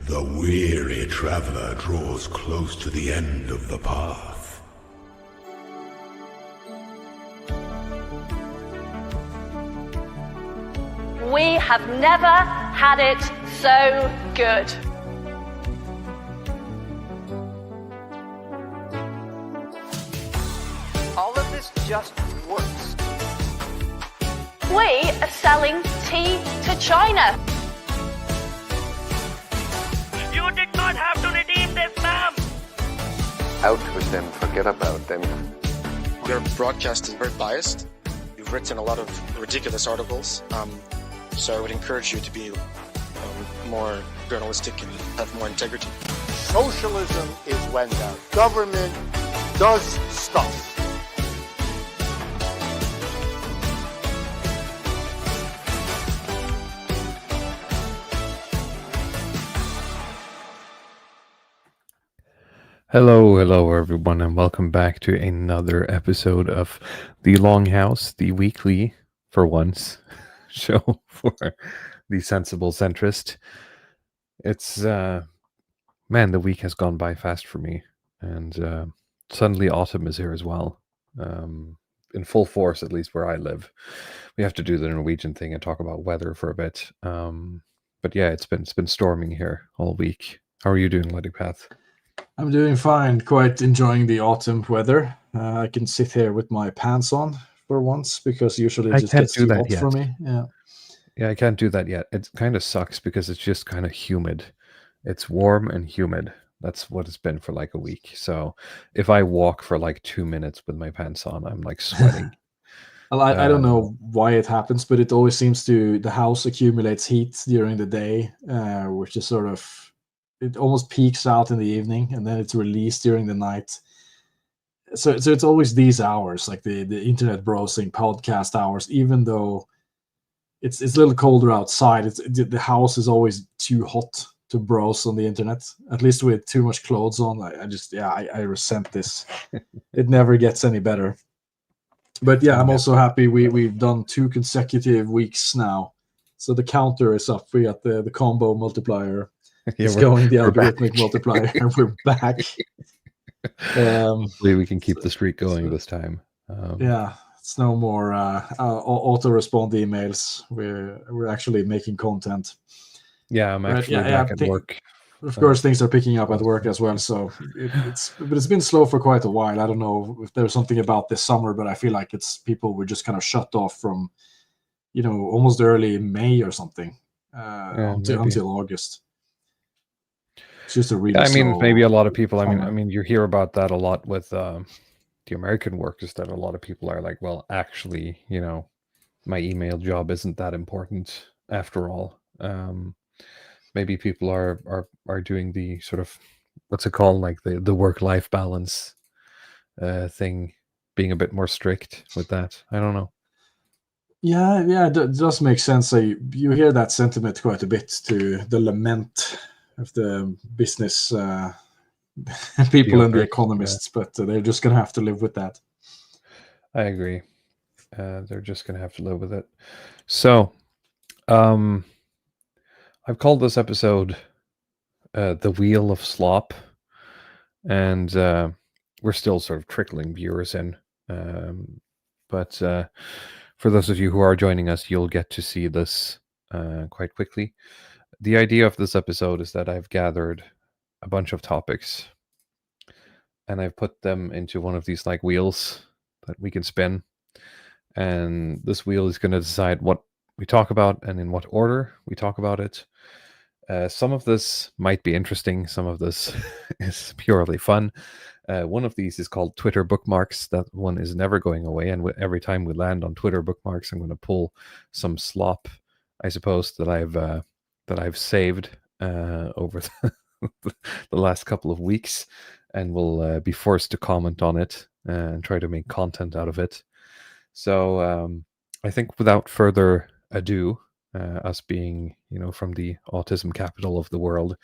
The weary traveler draws close to the end of the path. We have never had it so good. All of this just works. We are selling tea to China. You did not have to redeem this, ma'am! Out with them, forget about them. Your broadcast is very biased. You've written a lot of ridiculous articles, so I would encourage you to be more journalistic and have more integrity. Socialism is when the government does stuff. Hello everyone, and welcome back to another episode of the Longhouse, the weekly, for once, show for the sensible centrist. It's, man, the week has gone by fast for me, and suddenly autumn is here as well, in full force, at least where I live. We have to do the Norwegian thing and talk about weather for a bit, but yeah, it's been storming here all week. How are you doing, Lettypath? I'm doing fine, quite enjoying the autumn weather. I can sit here with my pants on for once, because usually it just gets too hot for me. Yeah, I can't do that yet. It kind of sucks because it's just kind of humid. It's warm and humid. That's what it's been for like a week. So if I walk for like 2 minutes with my pants on, I'm like sweating. I don't know why it happens, but it always seems to, the house accumulates heat during the day, which is sort of, it almost peaks out in the evening, and then it's released during the night. So it's always these hours, like the internet browsing podcast hours, even though it's a little colder outside. The house is always too hot to browse on the internet, at least with too much clothes on. I resent this. It never gets any better. But yeah, I'm also happy we've done 2 consecutive weeks now. So the counter is up. We got the combo multiplier. It's going the algorithmic multiplier, and we're back. Hopefully we can keep the streak going this time. Yeah, it's no more auto-respond emails. We're actually making content. Yeah, I'm actually back at work. Of course, things are picking up at work as well. So it's been slow for quite a while. I don't know if there's something about this summer, but I feel like it's people were just kind of shut off from, almost early May or something until August. It's just a really maybe a lot of people. I mean, you hear about that a lot with the American workers. That a lot of people are like, well, actually, my email job isn't that important after all. Maybe people are doing the sort of, what's it called, like the work-life balance thing, being a bit more strict with that. I don't know. Yeah, it does make sense. You hear that sentiment quite a bit, to the lament of the business people and the economists, but they're just going to have to live with that. I agree. They're just going to have to live with it. So, I've called this episode The Wheel of Slop, and we're still sort of trickling viewers in. But for those of you who are joining us, you'll get to see this quite quickly. The idea of this episode is that I've gathered a bunch of topics, and I've put them into one of these like wheels that we can spin. And this wheel is going to decide what we talk about and in what order we talk about it. Some of this might be interesting. Some of this is purely fun. One of these is called Twitter bookmarks. That one is never going away. And every time we land on Twitter bookmarks, I'm going to pull some slop, I suppose, that I've saved over the last couple of weeks, and will be forced to comment on it and try to make content out of it. So I think without further ado, us being, from the autism capital of the world,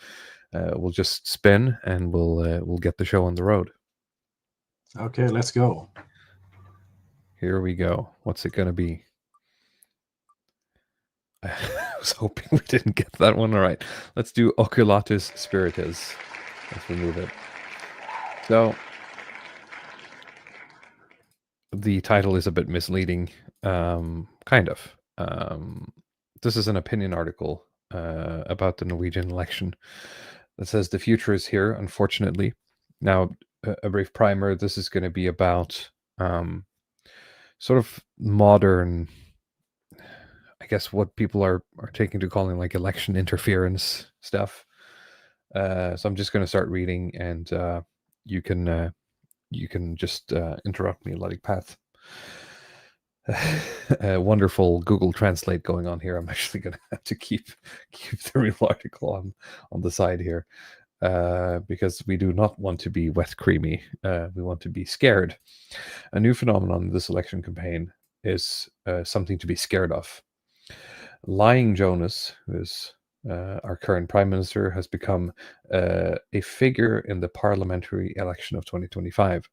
we'll just spin and we'll get the show on the road. Okay, let's go. Here we go. What's it going to be? was hoping we didn't get that one. All right, let's do Oculatus Spiritus. Let's remove it. So the title is a bit misleading, kind of. This is an opinion article about the Norwegian election that says the future is here, unfortunately. Now, a brief primer. This is going to be about sort of modern, I guess, what people are taking to calling like election interference stuff. So I'm just going to start reading, and you can just interrupt me, letting Path. A wonderful Google Translate going on here. I'm actually going to have to keep the real article on the side here, because we do not want to be wet creamy. We want to be scared. A new phenomenon in this election campaign is something to be scared of. Lying Jonas, who is our current prime minister, has become a figure in the parliamentary election of 2025.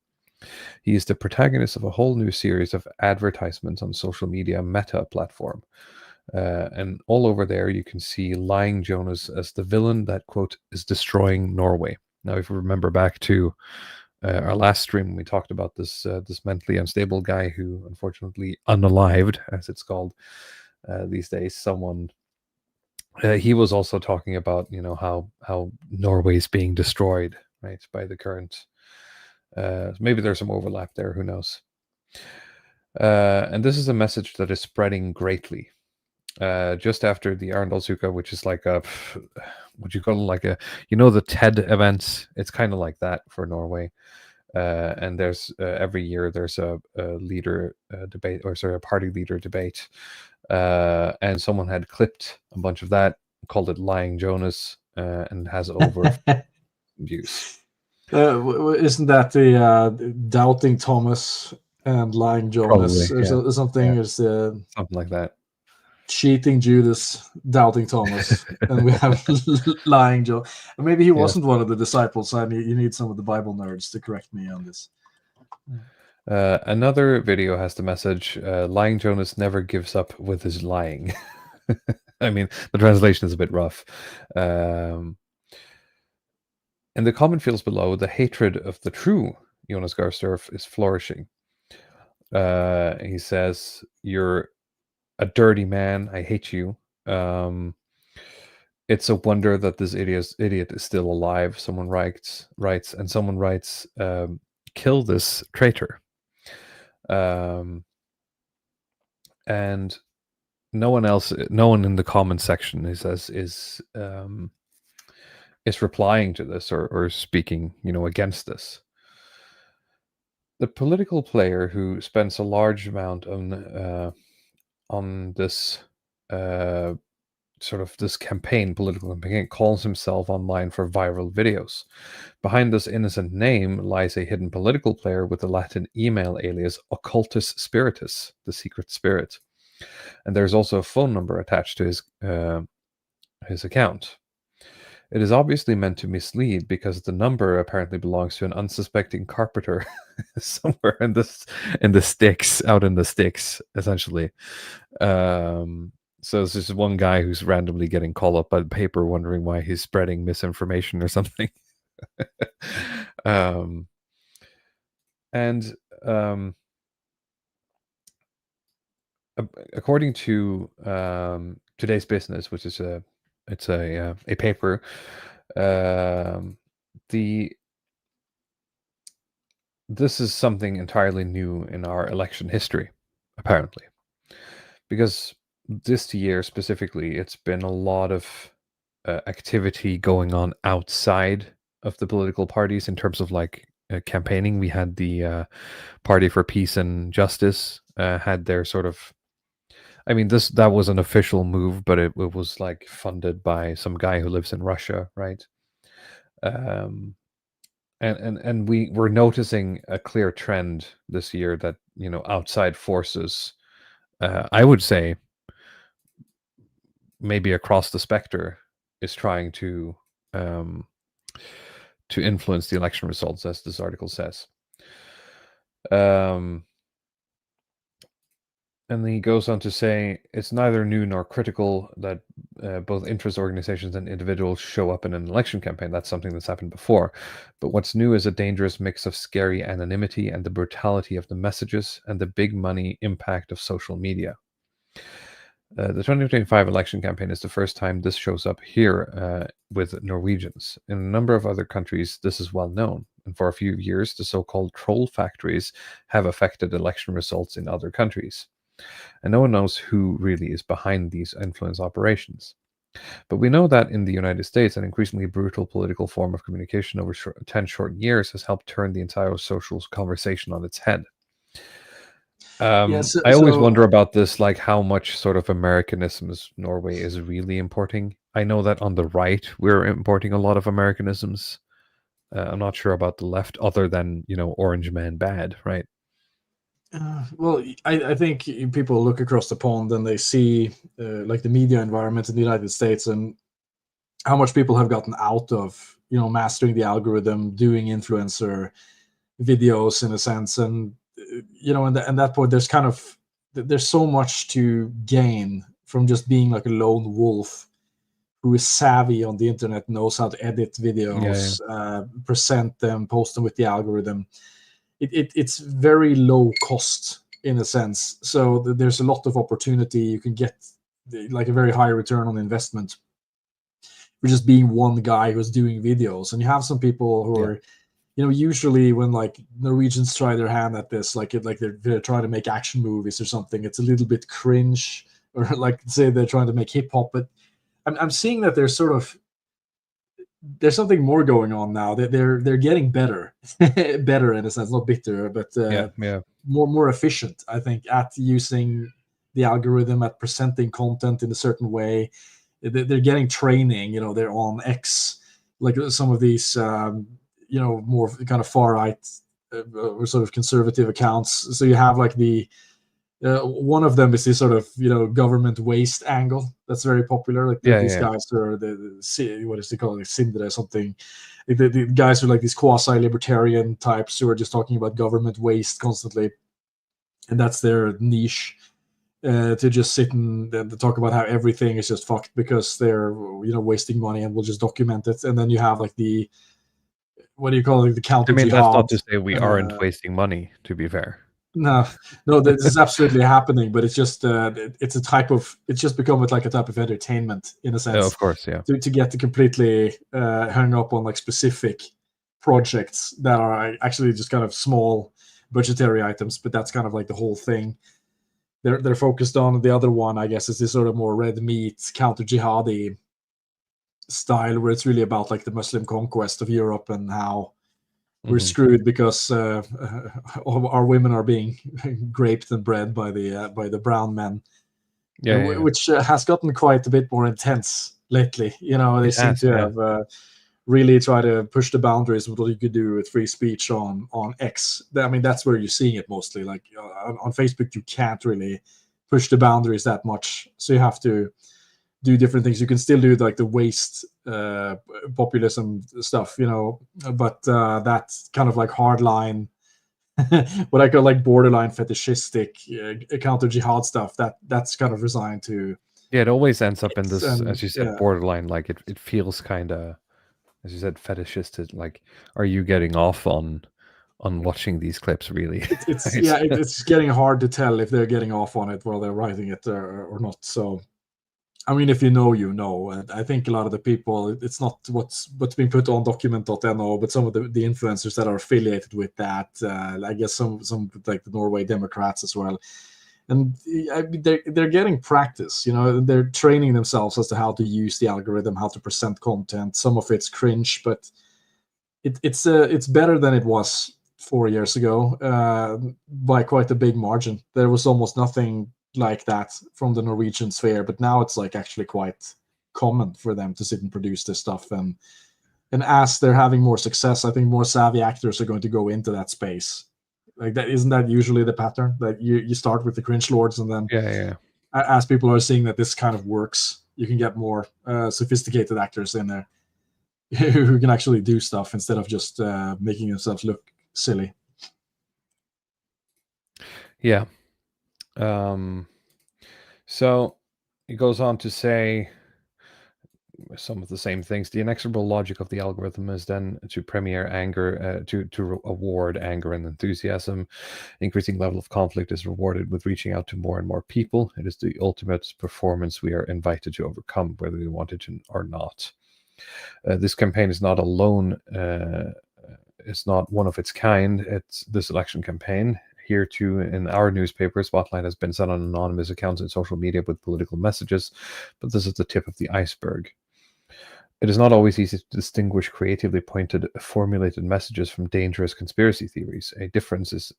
He is the protagonist of a whole new series of advertisements on social media Meta platform. And all over there, you can see Lying Jonas as the villain that, quote, is destroying Norway. Now, if you remember back to our last stream, we talked about this mentally unstable guy who, unfortunately, unalived, as it's called these days, someone. He was also talking about, how Norway's being destroyed, right, by the current. Maybe there's some overlap there. Who knows? And this is a message that is spreading greatly. Just after the Arendalsuka, which is like a, what you call it, like a, the TED events. It's kind of like that for Norway. And there's every year there's a leader debate, or sorry, a party leader debate. And someone had clipped a bunch of that, called it Lying Jonas, and has over views. Isn't that the Doubting Thomas and Lying Jonas? Probably, or something? yeah. Is Something like that. Cheating Judas, Doubting Thomas, and we have Lying Joe. Maybe he wasn't one of the disciples. You need some of the Bible nerds to correct me on this. Another video has the message, Lying Jonas never gives up with his lying. I mean, the translation is a bit rough. In the comment fields below, the hatred of the true Jonas Garsdorff is flourishing. He says, "You're a dirty man. I hate you. It's a wonder that this idiot is still alive." Someone writes, and someone writes, "Kill this traitor." And no one in the comment section, he says, is replying to this or speaking, against this. The political player who spends a large amount on this sort of this political campaign, calls himself online for viral videos. Behind this innocent name lies a hidden political player with the Latin email alias Occultus Spiritus, the secret spirit. And there's also a phone number attached to his account. It is obviously meant to mislead, because the number apparently belongs to an unsuspecting carpenter somewhere in the sticks, out in the sticks, essentially. So it's just one guy who's randomly getting called up by the paper, wondering why he's spreading misinformation or something. According to Today's Business, which is a paper, this is something entirely new in our election history, apparently, because this year specifically, it's been a lot of activity going on outside of the political parties in terms of like campaigning. We had the Party for Peace and Justice had their sort of, I mean, that was an official move, but it was like funded by some guy who lives in Russia, right? And we were noticing a clear trend this year that, outside forces, I would say, maybe across the spectrum, is trying to influence the election results, as this article says. And then he goes on to say, it's neither new nor critical that both interest organizations and individuals show up in an election campaign. That's something that's happened before. But what's new is a dangerous mix of scary anonymity and the brutality of the messages and the big money impact of social media. The 2025 election campaign is the first time this shows up here with Norwegians. In a number of other countries, this is well known. And for a few years, the so-called troll factories have affected election results in other countries. And no one knows who really is behind these influence operations. But we know that in the United States, an increasingly brutal political form of communication over 10 short years has helped turn the entire social conversation on its head. I always wonder about this, like how much sort of Americanism Norway is really importing. I know that on the right, we're importing a lot of Americanisms. I'm not sure about the left, other than, Orange Man bad, right? Well, I think people look across the pond and they see like the media environment in the United States and how much people have gotten out of mastering the algorithm, doing influencer videos in a sense, and and that point there's so much to gain from just being like a lone wolf who is savvy on the internet, knows how to edit videos, present them, post them with the algorithm. It's very low cost in a sense, so there's a lot of opportunity. You can get like a very high return on investment for just being one guy who's doing videos. And you have some people who are, usually when like Norwegians try their hand at this, like they're trying to make action movies or something, it's a little bit cringe, or like say they're trying to make hip hop. But I'm seeing that there's something more going on now. That they're getting better, better in a sense, not bitter, but more efficient, I think, at using the algorithm, at presenting content in a certain way. They're getting training. They're on X, like some of these, more kind of far right or sort of conservative accounts. So you have like the one of them is this sort of government waste angle that's very popular. Like these guys are what is they call it, Sindre or something. The guys are like these quasi-libertarian types who are just talking about government waste constantly, and that's their niche. To just sit and talk about how everything is just fucked because they're wasting money, and we'll just document it. And then you have like the what do you call it, the counter jihad. That's not to say we aren't wasting money, to be fair. No, this is absolutely happening, but it's just it's just become like a type of entertainment in a sense. Yeah, of course, yeah. To get completely hung up on like specific projects that are actually just kind of small budgetary items, but that's kind of like the whole thing. They're focused on. The other one, I guess, is this sort of more red meat counter jihadi style, where it's really about like the Muslim conquest of Europe and how we're screwed because our women are being raped and bred by the brown men, which has gotten quite a bit more intense lately. They seem to have really try to push the boundaries of what you could do with free speech on X. I mean, that's where you're seeing it mostly. Like on Facebook, you can't really push the boundaries that much, so you have to do different things. You can still do like the waste populism stuff, but that's kind of like hardline, what I call like borderline fetishistic counter jihad stuff. That's kind of resigned to. Yeah, it always ends up in this, as you said, borderline. Like it feels kind of, as you said, fetishistic. Like, are you getting off on watching these clips? Really, it's getting hard to tell if they're getting off on it while they're writing it or not. So. I mean, if you know, and I think a lot of the people, it's not what's being put on document.no, but some of the influencers that are affiliated with that, I guess some like the Norway Democrats as well. And they're getting practice, they're training themselves as to how to use the algorithm, how to present content. Some of it's cringe, but it's better than it was 4 years ago by quite a big margin. There was almost nothing like that from the Norwegian sphere, but now it's like actually quite common for them to sit and produce this stuff. And as they're having more success, I think more savvy actors are going to go into that space. Like that, isn't that usually the pattern? That you start with the cringe lords, and then as people are seeing that this kind of works, you can get more sophisticated actors in there who can actually do stuff instead of just making themselves look silly. Yeah. So it goes on to say some of the same things. The inexorable logic of the algorithm is then to premiere anger, to award anger and enthusiasm. Increasing level of conflict is rewarded with reaching out to more and more people. It is the ultimate performance we are invited to overcome, whether we want it to or not. This campaign is not alone. It's not one of its kind. It's this election campaign. Here too, in our newspaper, Spotlight has been set on anonymous accounts in social media with political messages, but this is the tip of the iceberg. It is not always easy to distinguish creatively pointed, formulated messages from dangerous conspiracy theories. A difference is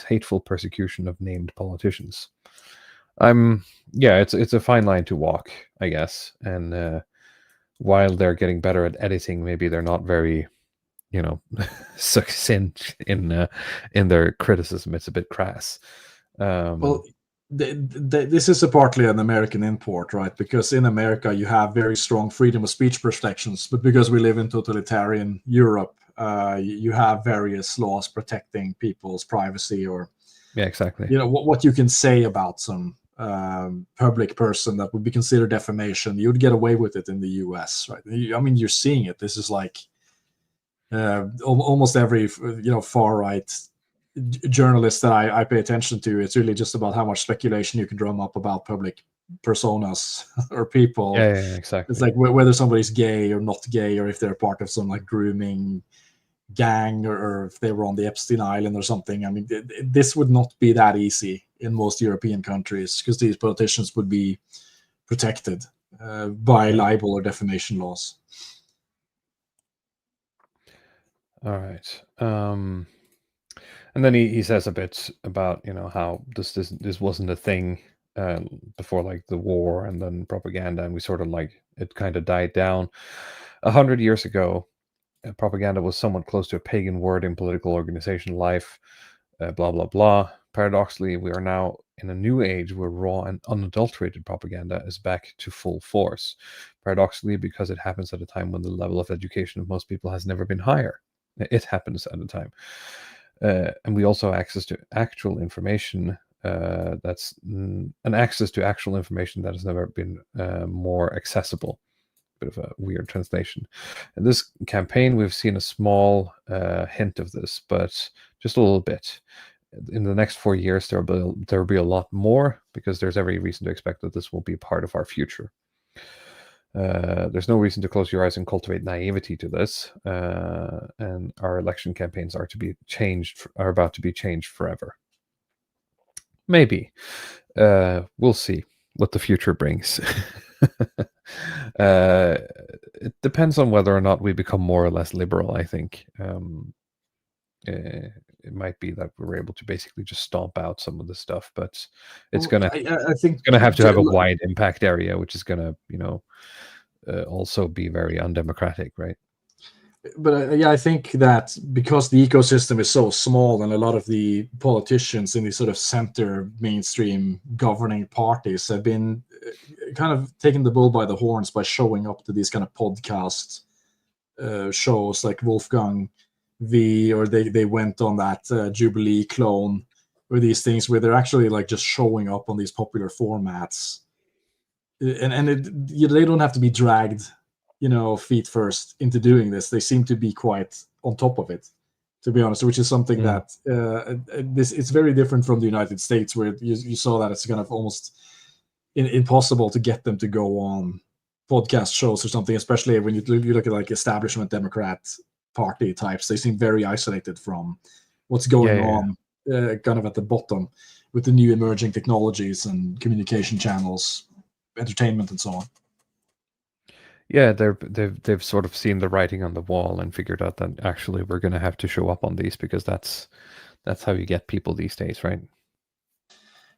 hateful persecution of named politicians. It's a fine line to walk, I guess. And while they're getting better at editing, maybe they're not very, succinct in their criticism. It's a bit crass. Well, this is partly an American import, right? Because in America you have very strong freedom of speech protections, but because we live in totalitarian Europe, you have various laws protecting people's privacy, or exactly. What you can say about some public person that would be considered defamation. You'd get away with it in the U.S., right? I mean, you're seeing it. This is like almost every far right journalist that I pay attention to. It's really just about how much speculation you can drum up about public personas or people. Yeah, exactly. It's like whether somebody's gay or not gay, or if they're part of some like grooming gang, or if they were on the Epstein Island or something. I mean, this would not be that easy in most European countries, because these politicians would be protected by libel or defamation laws. All right. And then he says a bit about how this wasn't a thing before, like the war and then propaganda, and we sort of like it kind of died down 100 years ago. Propaganda was somewhat close to a pagan word in political organization life. Blah blah blah. Paradoxically, we are now in a new age where raw and unadulterated propaganda is back to full force. Paradoxically, because it happens at a time when the level of education of most people has never been higher. It happens at a time. And we also have access to actual information that's an access to actual information that has never been more accessible. Bit of a weird translation. In this campaign, we've seen a small hint of this, but just a little bit. In the next 4 years, there will be a lot more, because there's every reason to expect that this will be part of our future. There's no reason to close your eyes and cultivate naivety to this, and our election campaigns are about to be changed forever. Maybe. We'll see what the future brings. It depends on whether or not we become more or less liberal, I think. It might be that we're able to basically just stomp out some of the stuff, but it's gonna have to have a wide impact area, which is gonna also be very undemocratic, right? But I think that because the ecosystem is so small, and a lot of the politicians in these sort of center mainstream governing parties have been kind of taking the bull by the horns by showing up to these kind of podcast shows like Wolfgang V, or they went on that Jubilee clone, or these things where they're actually like just showing up on these popular formats, and they don't have to be dragged feet first into doing this. They seem to be quite on top of it, to be honest, which is something that it's very different from the United States, where you saw that it's kind of almost impossible to get them to go on podcast shows or something, especially when you look at like establishment Democrat Party types. They seem very isolated from what's going on kind of at the bottom with the new emerging technologies and communication channels, entertainment, and so on. Yeah, they've sort of seen the writing on the wall and figured out that actually we're going to have to show up on these, because that's how you get people these days, right?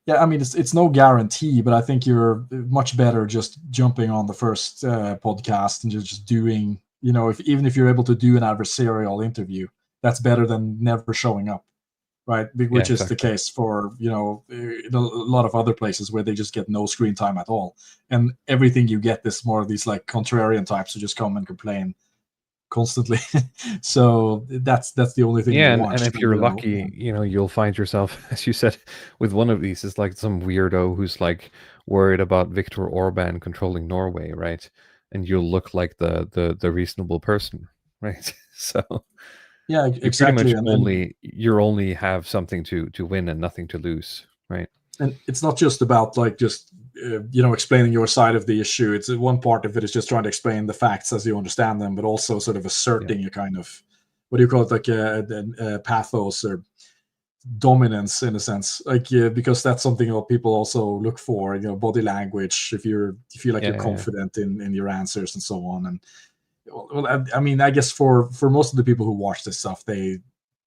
Yeah, I mean, it's no guarantee, but I think you're much better just jumping on the first podcast and just doing, even if you're able to do an adversarial interview, that's better than never showing up, right? Which is the case for, a lot of other places where they just get no screen time at all. And everything you get is more of these like contrarian types who just come and complain constantly. So that's the only thing Yeah, you watch. and if you're lucky, you'll find yourself, as you said, with one of these. It's like some weirdo who's like worried about Viktor Orban controlling Norway, right? And you'll look like the reasonable person, right? So yeah, you exactly. pretty much you only have something to win and nothing to lose, right? And it's not just about like just explaining your side of the issue. It's one part of it is just trying to explain the facts as you understand them, but also sort of asserting a kind of, what do you call it, like a pathos or dominance in a sense, like because that's something that people also look for. Body language. If you feel like you're confident in your answers and so on. And well, I mean, I guess for most of the people who watch this stuff, they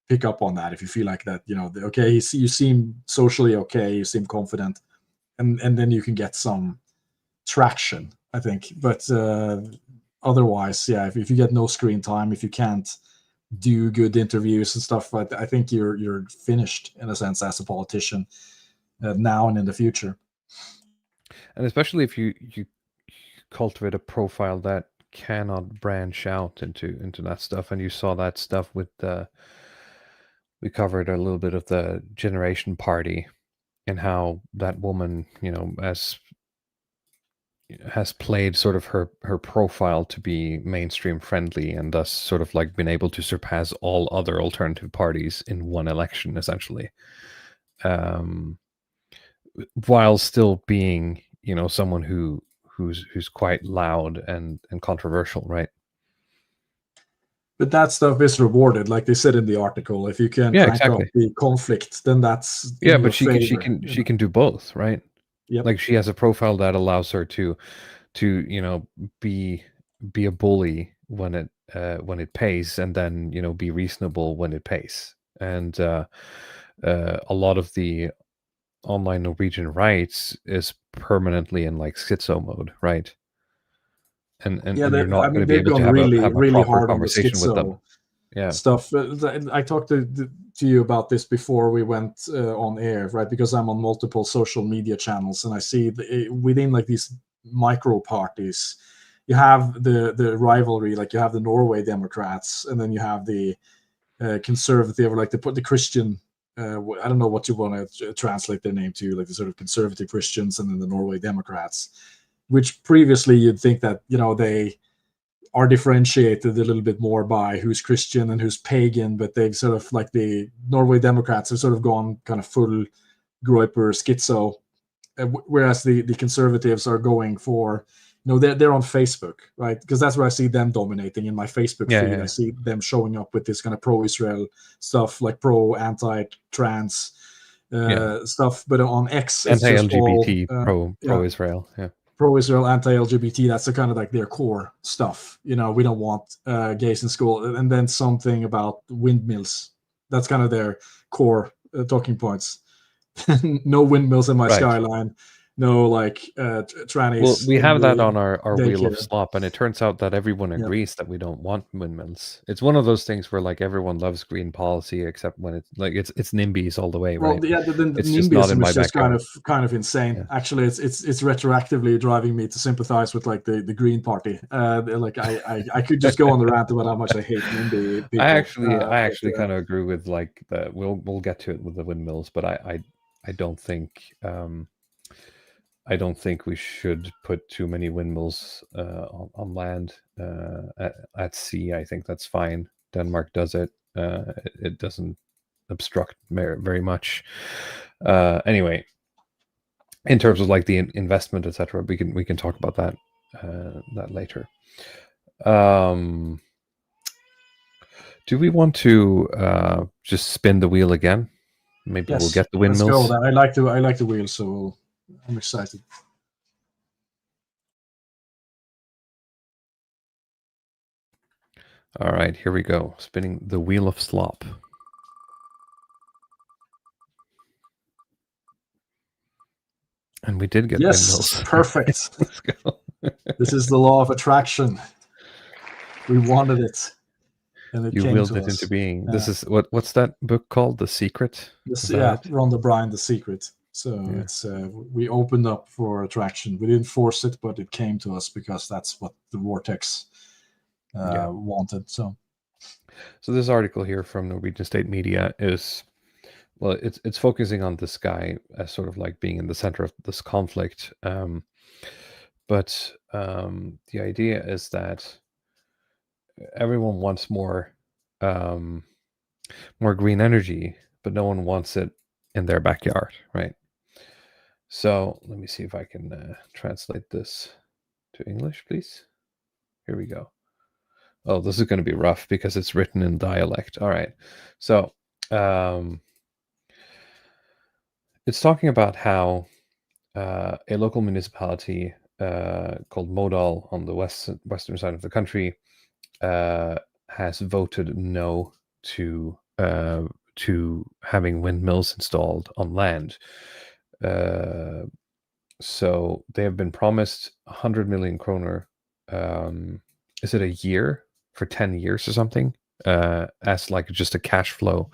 pick up on that. If you feel like that, okay, you seem socially okay, you seem confident, and then you can get some traction, I think. But otherwise, yeah, if you get no screen time, if you can't do good interviews and stuff, I think you're finished in a sense as a politician now and in the future. And especially if you cultivate a profile that cannot branch out into that stuff. And you saw that stuff with we covered a little bit of the Generation Party and how that woman, has played sort of her profile to be mainstream friendly, and thus sort of like been able to surpass all other alternative parties in one election, essentially, while still being, someone who's quite loud and controversial, right? But that stuff is rewarded, like they said in the article. If you can crank up the conflict, then that's but she can do both, right? Yep. Like she has a profile that allows her to be a bully when it pays, and then be reasonable when it pays. And a lot of the online Norwegian rights is permanently in like schizo mode, right? And you're not going to be able to have a proper hard conversation with them. Yeah, stuff. I talked to you about this before we went on air, right? Because I'm on multiple social media channels, and I see within like these micro parties, you have the rivalry. Like you have the Norway Democrats, and then you have the conservative, or like the Christian. I don't know what you want to translate their name to, like the sort of conservative Christians, and then the Norway Democrats, which previously you'd think that they are differentiated a little bit more by who's Christian and who's pagan, but they've sort of, like the Norway Democrats have sort of gone kind of full Groiper schizo, whereas the conservatives are going for, they're on Facebook, right? Because that's where I see them dominating in my Facebook feed. Yeah. I see them showing up with this kind of pro-Israel stuff, like anti-trans stuff, but on X, anti-LGBT, pro-Israel, pro-Israel, anti-LGBT, that's the kind of like their core stuff. We don't want gays in school. And then something about windmills. That's kind of their core talking points. No windmills in my skyline. No, like trannies. Well, we have that on our Wheel of Slop, and it turns out that everyone agrees that we don't want windmills. It's one of those things where like everyone loves green policy, except when it's like it's NIMBYs all the way, right? Well, yeah, the NIMBYism is just kind of insane. Yeah. Actually, it's retroactively driving me to sympathize with like the Green Party. Like I could just go on the rant about how much I hate NIMBY people. I actually kind of agree with like the we'll get to it with the windmills, but I don't think. I don't think we should put too many windmills on land. At sea, I think that's fine. Denmark does it. It doesn't obstruct very much. Anyway, in terms of like the investment, etc., we can talk about that later. Do we want to just spin the wheel again? Maybe we'll get the windmills. Let's go. I like the wheel, so I'm excited. All right, here we go. Spinning the Wheel of Slop. And we did get windmills. Perfect. Let's go. This is the law of attraction. We wanted it. And it you came willed to it us. Into being. This is what's that book called? The Secret? Rhonda Byrne, The Secret. So it's we opened up for attraction. We didn't force it, but it came to us because that's what the vortex wanted. So this article here from Norwegian State Media is, well, it's focusing on this guy as sort of like being in the center of this conflict. But the idea is that everyone wants more green energy, but no one wants it in their backyard, right? So let me see if I can translate this to English, please. Here we go. Oh, this is going to be rough because it's written in dialect. All right. So it's talking about how a local municipality called Modal on the western side of the country has voted no to having windmills installed on land. So they have been promised 100 million kroner. Is it a year for 10 years or something? As like just a cash flow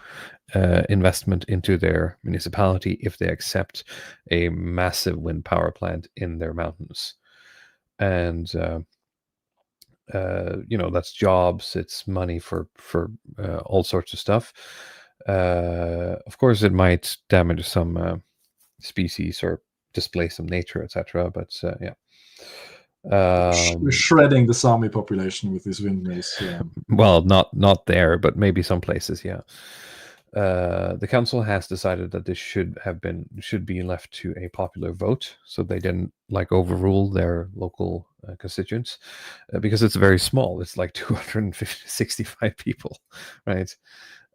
investment into their municipality if they accept a massive wind power plant in their mountains. And that's jobs, it's money for all sorts of stuff. Of course, it might damage some species or display some nature, etc. But yeah. We're shredding the Sami population with these windmills. Well, not there, but maybe some places, yeah. The council has decided that this should be left to a popular vote, so they didn't like overrule their local constituents, because it's very small. It's like 265 people, right?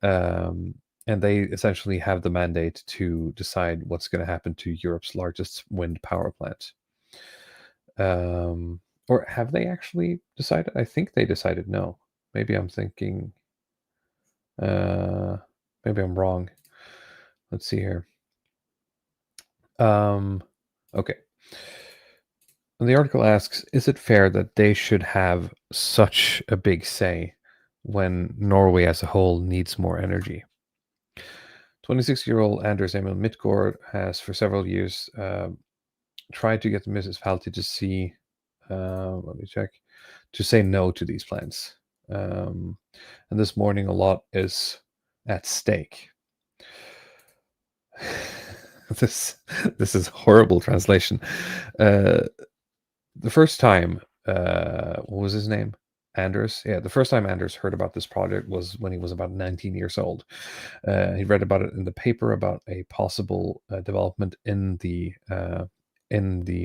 And they essentially have the mandate to decide what's going to happen to Europe's largest wind power plant. Or have they actually decided? I think they decided no. Maybe I'm thinking. Maybe I'm wrong. Let's see here. Okay. And the article asks, is it fair that they should have such a big say when Norway as a whole needs more energy? 26-year-old Anders Emil Midtgaard has for several years tried to get the municipality to see, let me check, to say no to these plans. And this morning a lot is at stake. This is horrible translation. The first time, what was his name? Anders. Yeah, the first time Anders heard about this project was when he was about 19 years old. He read about it in the paper about a possible development in the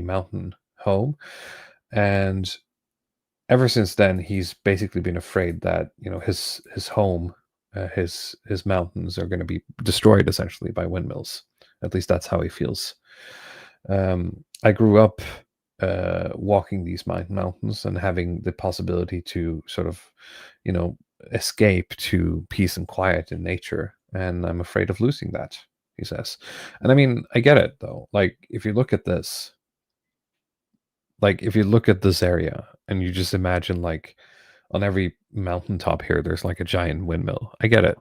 mountain home, and ever since then he's basically been afraid that his home, his mountains are going to be destroyed essentially by windmills. At least that's how he feels. I grew up walking these mountains and having the possibility to sort of, escape to peace and quiet in nature. And I'm afraid of losing that, he says. And I mean, I get it though. Like, if you look at this, area and you just imagine like on every mountaintop here, there's like a giant windmill. I get it.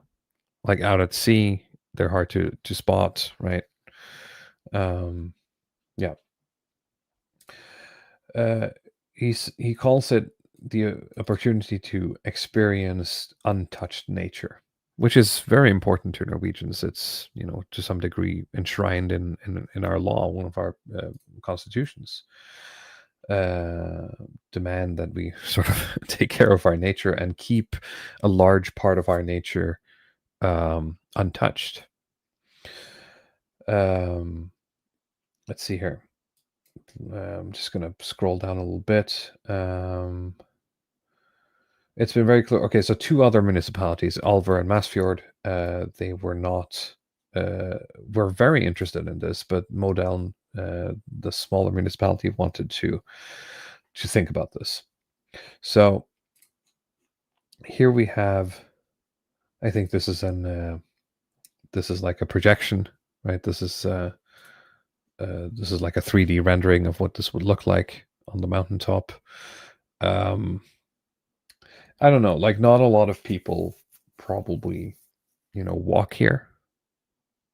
Like out at sea, they're hard to spot, right? Yeah. He calls it the opportunity to experience untouched nature, which is very important to Norwegians. It's to some degree enshrined in our law, one of our constitutions. Demand that we sort of take care of our nature and keep a large part of our nature untouched. Let's see here. I'm just going to scroll down a little bit. It's been very clear. Okay, so two other municipalities, Alver and Masfjord, they were not, were very interested in this, but Modalen, the smaller municipality, wanted to think about this. So here we have, I think this is like a projection, right? This is like a 3D rendering of what this would look like on the mountaintop. I don't know, like not a lot of people probably, walk here.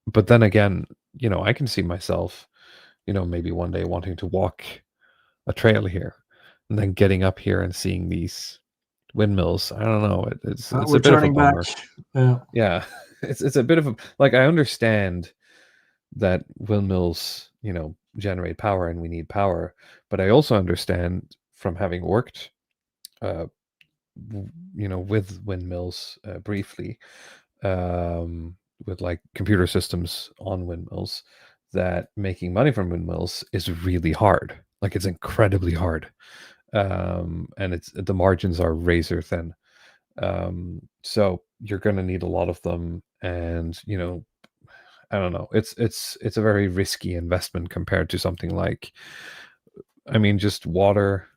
But then again, I can see myself, maybe one day wanting to walk a trail here and then getting up here and seeing these windmills. I don't know. It's we're a bit of a turning back. bummer. Yeah, it's a bit of a, like, I understand that windmills, generate power and we need power, but I also understand from having worked, uh, with windmills briefly, with like computer systems on windmills, that making money from windmills is really hard. Like, it's incredibly hard, and the margins are razor thin. So you're going to need a lot of them, and I don't know. It's a very risky investment compared to something like, I mean, just water,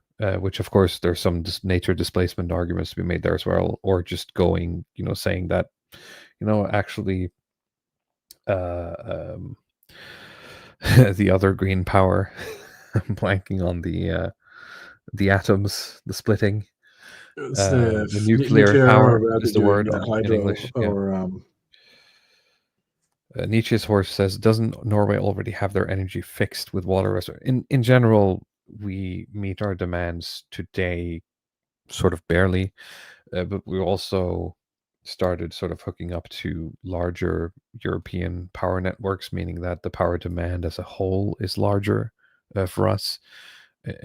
which of course there's some nature displacement arguments to be made there as well, or just going, saying that, actually, um, the other green power, I'm blanking on the atoms, the splitting, It's the nuclear nuclear, power or is the word in hydro, English. Yeah. or Nietzsche's horse says, "Doesn't Norway already have their energy fixed with water reserve?" In general, we meet our demands today sort of barely, but we also started sort of hooking up to larger European power networks, meaning that the power demand as a whole is larger for us.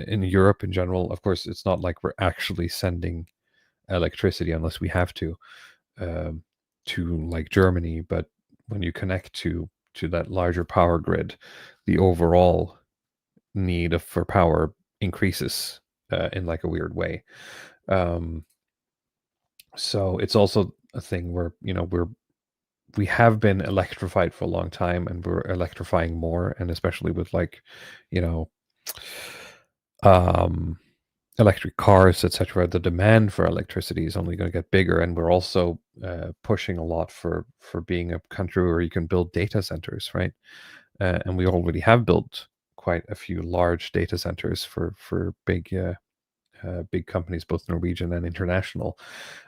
In Europe in general, of course, it's not like we're actually sending electricity unless we have um, to like Germany, but when you connect to that larger power grid, the overall need for power increases in like a weird way. So it's also a thing where we have been electrified for a long time, and we're electrifying more, and especially with like, you know, um, electric cars, etc. The demand for electricity is only going to get bigger, and we're also pushing a lot for being a country where you can build data centers, right? And we already have built quite a few large data centers for big companies, both Norwegian and international,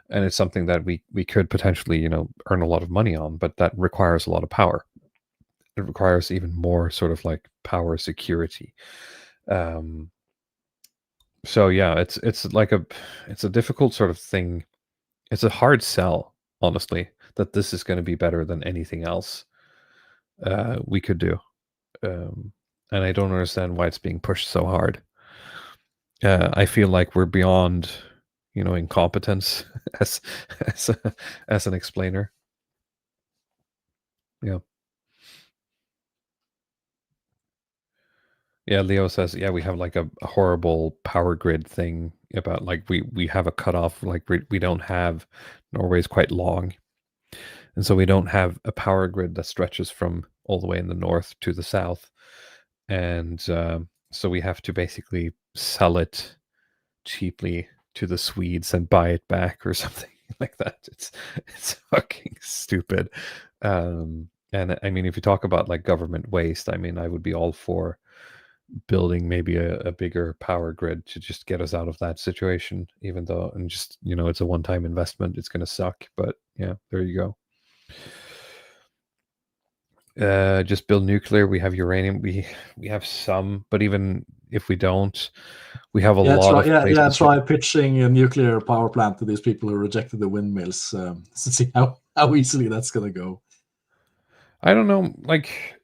and it's something that we could potentially earn a lot of money on, but that requires a lot of power. It requires even more sort of like power security. So yeah, it's like it's a difficult sort of thing. It's a hard sell, honestly, that this is going to be better than anything else we could do, and I don't understand why it's being pushed so hard. I feel like we're beyond, incompetence as as an explainer. Yeah. Yeah, Leo says, yeah, we have like a horrible power grid thing about like we have a cutoff, like we don't have, Norway's quite long, and so we don't have a power grid that stretches from all the way in the north to the south, and so we have to basically sell it cheaply to the Swedes and buy it back or something like that. It's fucking stupid. And I mean, if you talk about like government waste, I mean, I would be all for building maybe a bigger power grid to just get us out of that situation, even though, and just, it's a one-time investment, it's going to suck, but yeah, there you go. Just build nuclear. We have uranium. We have some, but even if we don't, we have a lot of places. Try pitching a nuclear power plant to these people who rejected the windmills, to see how easily that's going to go. I don't know. Like,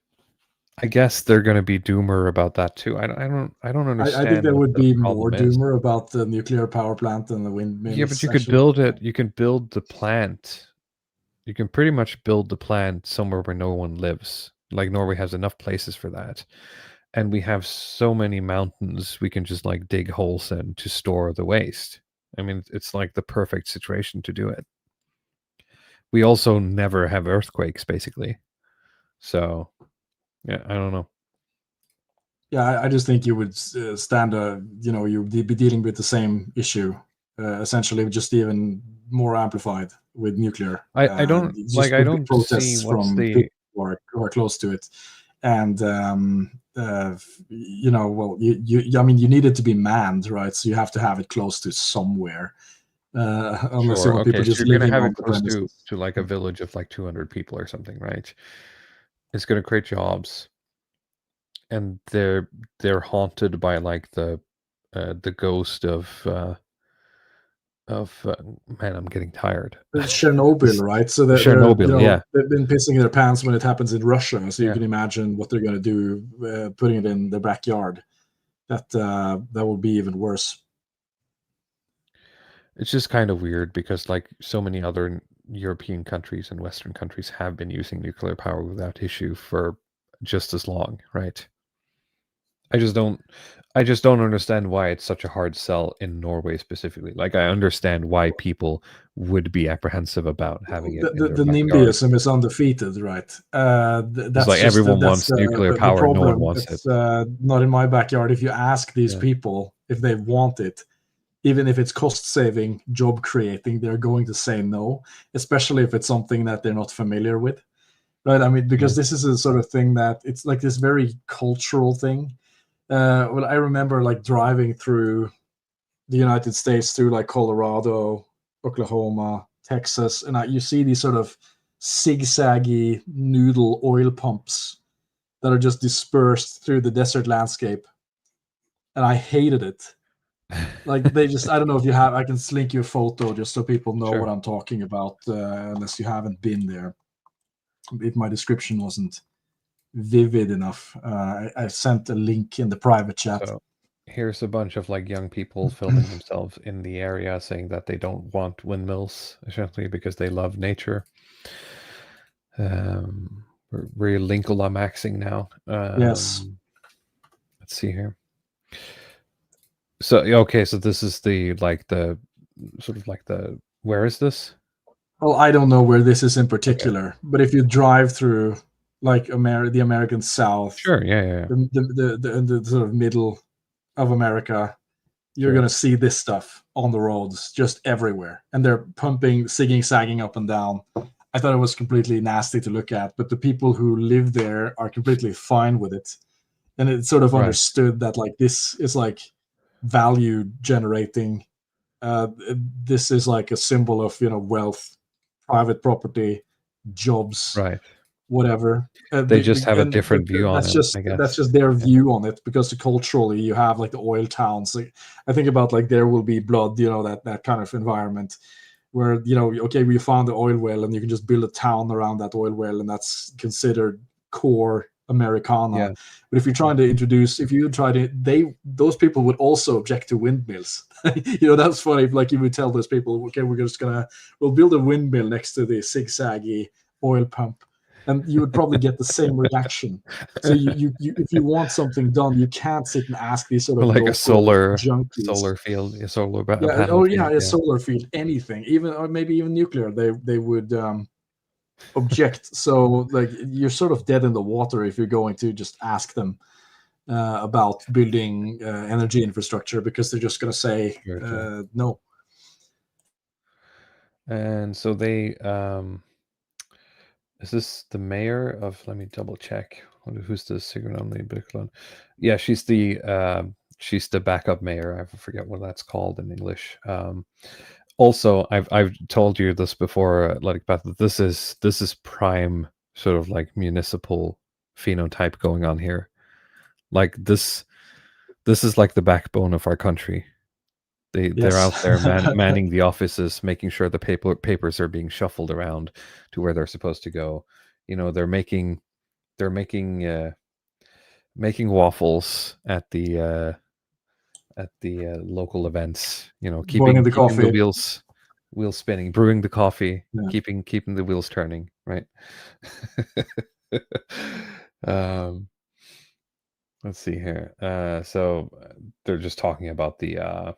I guess they're going to be doomer about that too. I don't understand. I think there would be more doomer about the nuclear power plant than the windmills. Yeah, but you could build it. You can build the plant. You can pretty much build the plant somewhere where no one lives. Like, Norway has enough places for that. And we have so many mountains we can just like dig holes in to store the waste. I mean, it's like the perfect situation to do it. We also never have earthquakes, basically. So, yeah, I don't know. Yeah, I just think you would stand you'd be dealing with the same issue, essentially, just even more amplified with nucleer. I don't like. I don't see what's the people who are close to it, and well, I mean, you need it to be manned, right? So you have to have it close to somewhere. Unless you want people just you're living gonna have on it the close premises. to like a village of like 200 people or something, right? It's gonna create jobs, and they're haunted by like the ghost of man, I'm getting tired. Chernobyl, right? So Chernobyl, they've been pissing their pants when it happens in Russia. So you Yeah. can imagine what they're going to do, putting it in their backyard. That will be even worse. It's just kind of weird because like so many other European countries and Western countries have been using nuclear power without issue for just as long, right? I just don't understand why it's such a hard sell in Norway specifically. Like I understand why people would be apprehensive about having it in their The backyard. NIMBYism is undefeated, right? It's like everyone wants nuclear the power, no one problem. wants it. It's not in my backyard. If you ask these people if they want it, even if it's cost saving, job creating, they're going to say no, especially if it's something that they're not familiar with, right? I mean, because this is a sort of thing that it's like this very cultural thing. Well, I remember like driving through the United States, through like Colorado, Oklahoma, Texas, and you see these sort of zigzaggy noodle oil pumps that are just dispersed through the desert landscape, and I hated it. Like they just, I don't know if you have, I can link you a photo just so people know what I'm talking about, unless you haven't been there. If my description wasn't vivid enough, I sent a link in the private chat. So here's a bunch of like young people filming themselves in the area saying that they don't want windmills essentially because they love nature. We're Linkula maxing now. Yes. Let's see here. So okay, so this is the where is this? Well, I don't know where this is in particular, but if you drive through like the American South, sure, yeah. The sort of middle of America, you're going to see this stuff on the roads just everywhere, and they're pumping, sagging up and down. I thought it was completely nasty to look at, but the people who live there are completely fine with it, and it's sort of understood that like this is like value generating. This is like a symbol of wealth, private property, jobs, right? Whatever. They just have a different view on it. I guess that's just their view on it, because culturally you have like the oil towns. Like I think about like There Will Be Blood, that kind of environment where okay, we found the oil well and you can just build a town around that oil well, and that's considered core Americana. But if you're trying to introduce, those people would also object to windmills. That's funny. Like you would tell those people, okay, we'll build a windmill next to the zigzaggy oil pump, and you would probably get the same reaction. So you if you want something done, you can't sit and ask these sort of like a solar junkies. Field, a solar panel. A solar field, anything, or maybe even nuclear. They would object. So like you're sort of dead in the water if you're going to just ask them about building energy infrastructure, because they're just going to say no. And so they is this the mayor of, let me double check, who's the Sigrun Birkeland? Yeah, she's the backup mayor. I forget what that's called in English. Also, I've told you this before, like, but this is prime sort of like municipal phenotype going on here. Like this is like the backbone of our country. They're out there manning the offices, making sure the papers are being shuffled around to where they're supposed to go. They're making waffles at the local events. Keeping the wheels spinning, brewing the coffee, keeping the wheels turning. Right. Let's see here. So they're just talking about the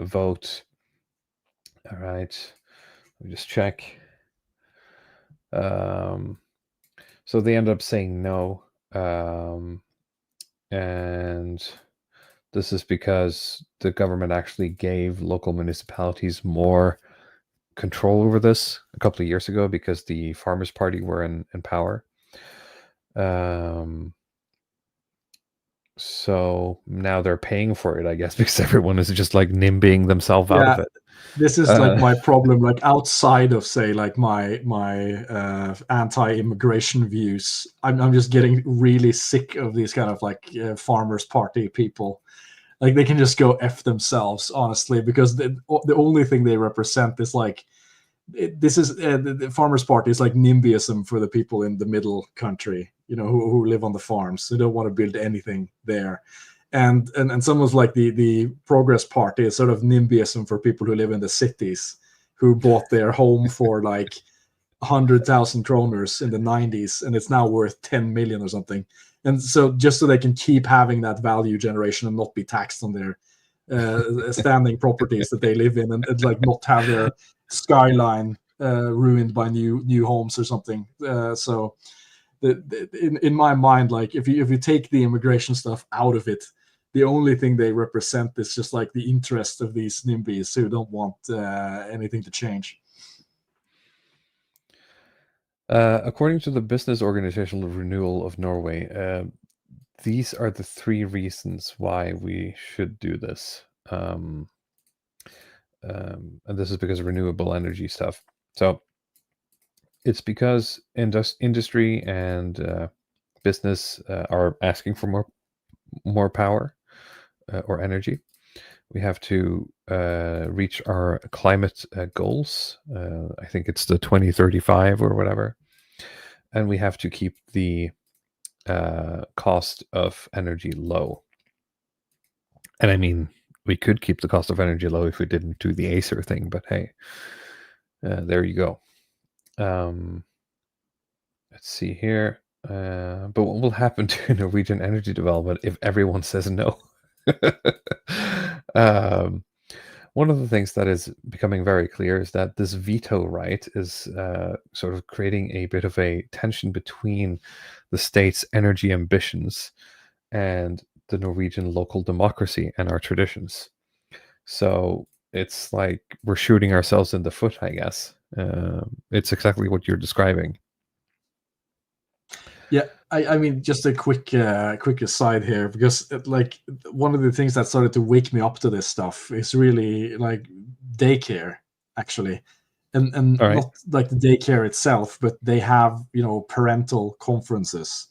vote. All right, let me just check. So they end up saying no, and this is because the government actually gave local municipalities more control over this a couple of years ago, because the Farmers' Party were in power. So now they're paying for it, I guess, because everyone is just like NIMBYing themselves out of it. This is like my problem, like outside of say like my anti-immigration views. I'm just getting really sick of these kind of like Farmers' Party people. Like they can just go F themselves, honestly, because the only thing they represent is like this is the Farmers Party is like NIMBYism for the people in the middle country, who live on the farms. They don't want to build anything there. And some of like the Progress Party is sort of NIMBYism for people who live in the cities, who bought their home for like 100,000 kroners in the 90s, and it's now worth 10 million or something. And so just so they can keep having that value generation and not be taxed on their standing properties that they live in, and like not have their skyline ruined by new homes or something. So in my mind, like if you take the immigration stuff out of it, the only thing they represent is just like the interest of these NIMBYs who don't want anything to change. According to the Business Organizational Renewal of Norway, these are the 3 reasons why we should do this. And this is because of renewable energy stuff. So it's because industry and business are asking for more power or energy. We have to reach our climate goals. I think it's the 2035 or whatever. And we have to keep the cost of energy low. And I mean, we could keep the cost of energy low if we didn't do the Acer thing, but hey, there you go. Let's see here. But what will happen to Norwegian energy development if everyone says no? One of the things that is becoming very clear is that this veto right is sort of creating a bit of a tension between the state's energy ambitions and the Norwegian local democracy and our traditions. So it's like we're shooting ourselves in the foot, I guess. It's exactly what you're describing. Yeah, I mean, just a quick aside here, because like one of the things that started to wake me up to this stuff is really like daycare, actually, and All right. not like the daycare itself, but they have parental conferences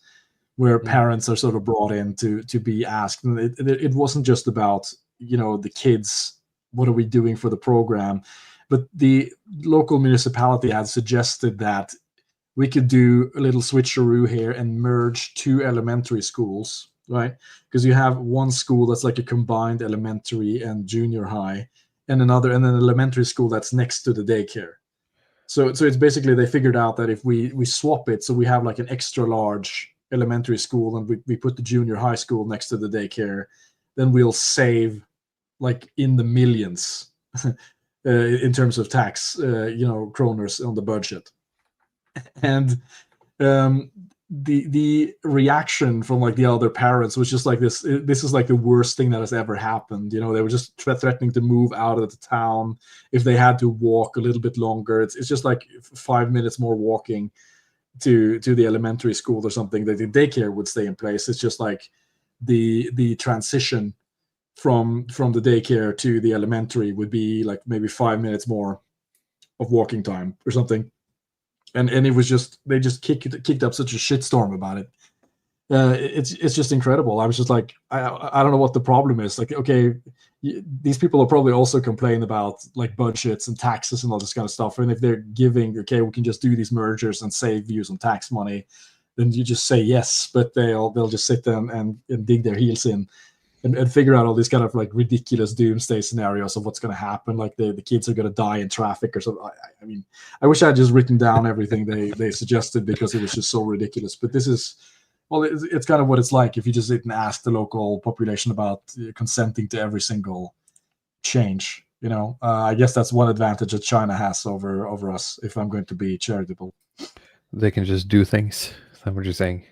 where parents are sort of brought in to be asked, and it wasn't just about the kids, what are we doing for the program, but the local municipality had suggested that we could do a little switcheroo here and merge 2 elementary schools, right? Because you have one school that's like a combined elementary and junior high, and an elementary school that's next to the daycare. So it's basically, they figured out that if we swap it, so we have like an extra large elementary school and we put the junior high school next to the daycare, then we'll save like in the millions in terms of tax, kroners on the budget. And the reaction from like the other parents was just like this is like the worst thing that has ever happened. They were just threatening to move out of the town if they had to walk a little bit longer. It's just like 5 minutes more walking to the elementary school or something, that the daycare would stay in place. It's just like the transition from the daycare to the elementary would be like maybe 5 minutes more of walking time or something. And it was just, they just kicked up such a shitstorm about it. It's just incredible. I was just like, I don't know what the problem is. Like, okay, these people are probably also complaining about like budgets and taxes and all this kind of stuff. And if they're giving, okay, we can just do these mergers and save you some tax money, then you just say yes. But they'll just sit there and dig their heels in and figure out all these kind of like ridiculous doomsday scenarios of what's going to happen. Like the kids are going to die in traffic or something. I mean, I wish I had just written down everything they suggested, because it was just so ridiculous. But this is, well, it's kind of what it's like if you just sit and ask the local population about consenting to every single change. I guess that's one advantage that China has over us, if I'm going to be charitable. They can just do things. Is that what you're saying?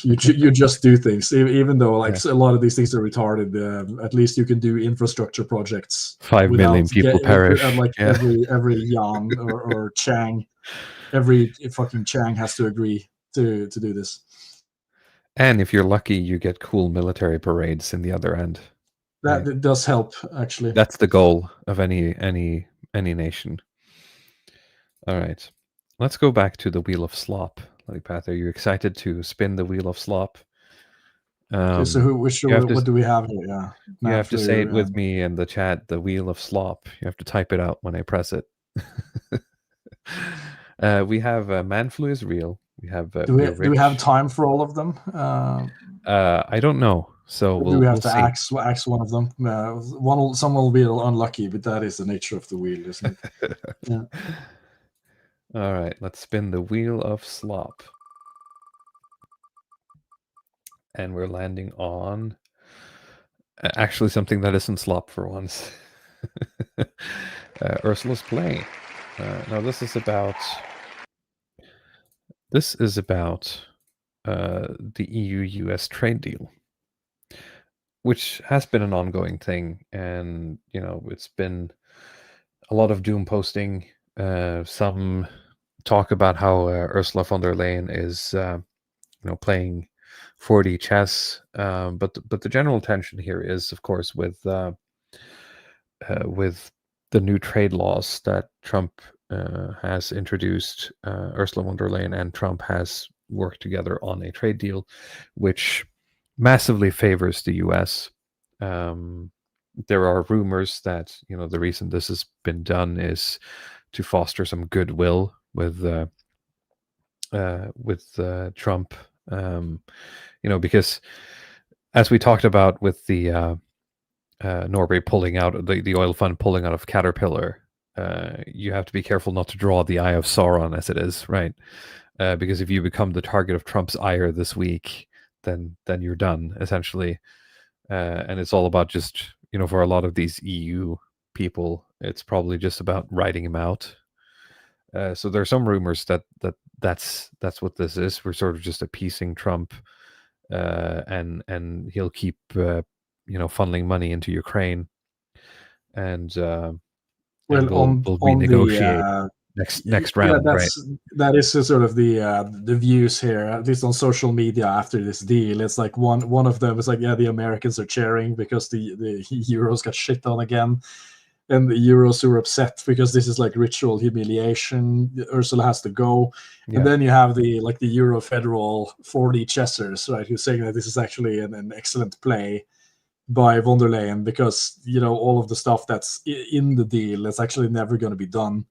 you just do things, even though like a lot of these things are retarded. At least you can do infrastructure projects. 5 million people perish. Like every Yan or Chang, every fucking Chang has to agree to do this. And if you're lucky, you get cool military parades in the other end. That does help, actually. That's the goal of any nation. All right, let's go back to the Wheel of Slop. Lilypath, are you excited to spin the Wheel of Slop? Okay, so what do we have here? Yeah, you have to say it with and- me in the chat. The wheel of slop. You have to type it out when I press it. We have Manflu is real. We have do we have time for all of them? I don't know. So Do we have we'll to see. axe one of them? Some will be unlucky, but that is the nature of the wheel, isn't it? Yeah. All right, let's spin the wheel of slop. And we're landing on actually something that isn't slop for once. Ursula's play. Now this is about the EU-US trade deal, which has been an ongoing thing, and it's been a lot of doom posting. Some talk about how Ursula von der Leyen is playing 4D chess, but the general tension here is, of course, with the new trade laws that Trump has introduced. Ursula von der Leyen and Trump has worked together on a trade deal, which massively favors the U.S. There are rumors that the reason this has been done is to foster some goodwill with Trump. Because as we talked about with the Norway pulling out, the oil fund pulling out of Caterpillar, you have to be careful not to draw the eye of Sauron, as it is, right? Because if you become the target of Trump's ire this week, then you're done, essentially. And it's all about just, for a lot of these EU people, it's probably just about writing him out. So there are some rumors that's what this is. We're sort of just appeasing Trump, and he'll keep funneling money into Ukraine, and we'll renegotiate next round. Yeah, that is sort of the views here, at least on social media after this deal. It's like one of them is like, yeah, the Americans are cheering because the Euros got shit on again. And the Euros who are upset because this is like ritual humiliation. Ursula has to go. Yeah. And then you have the Euro federal 4D chessers, right, who's saying that this is actually an excellent play by von der Leyen because, all of the stuff that's in the deal is actually never going to be done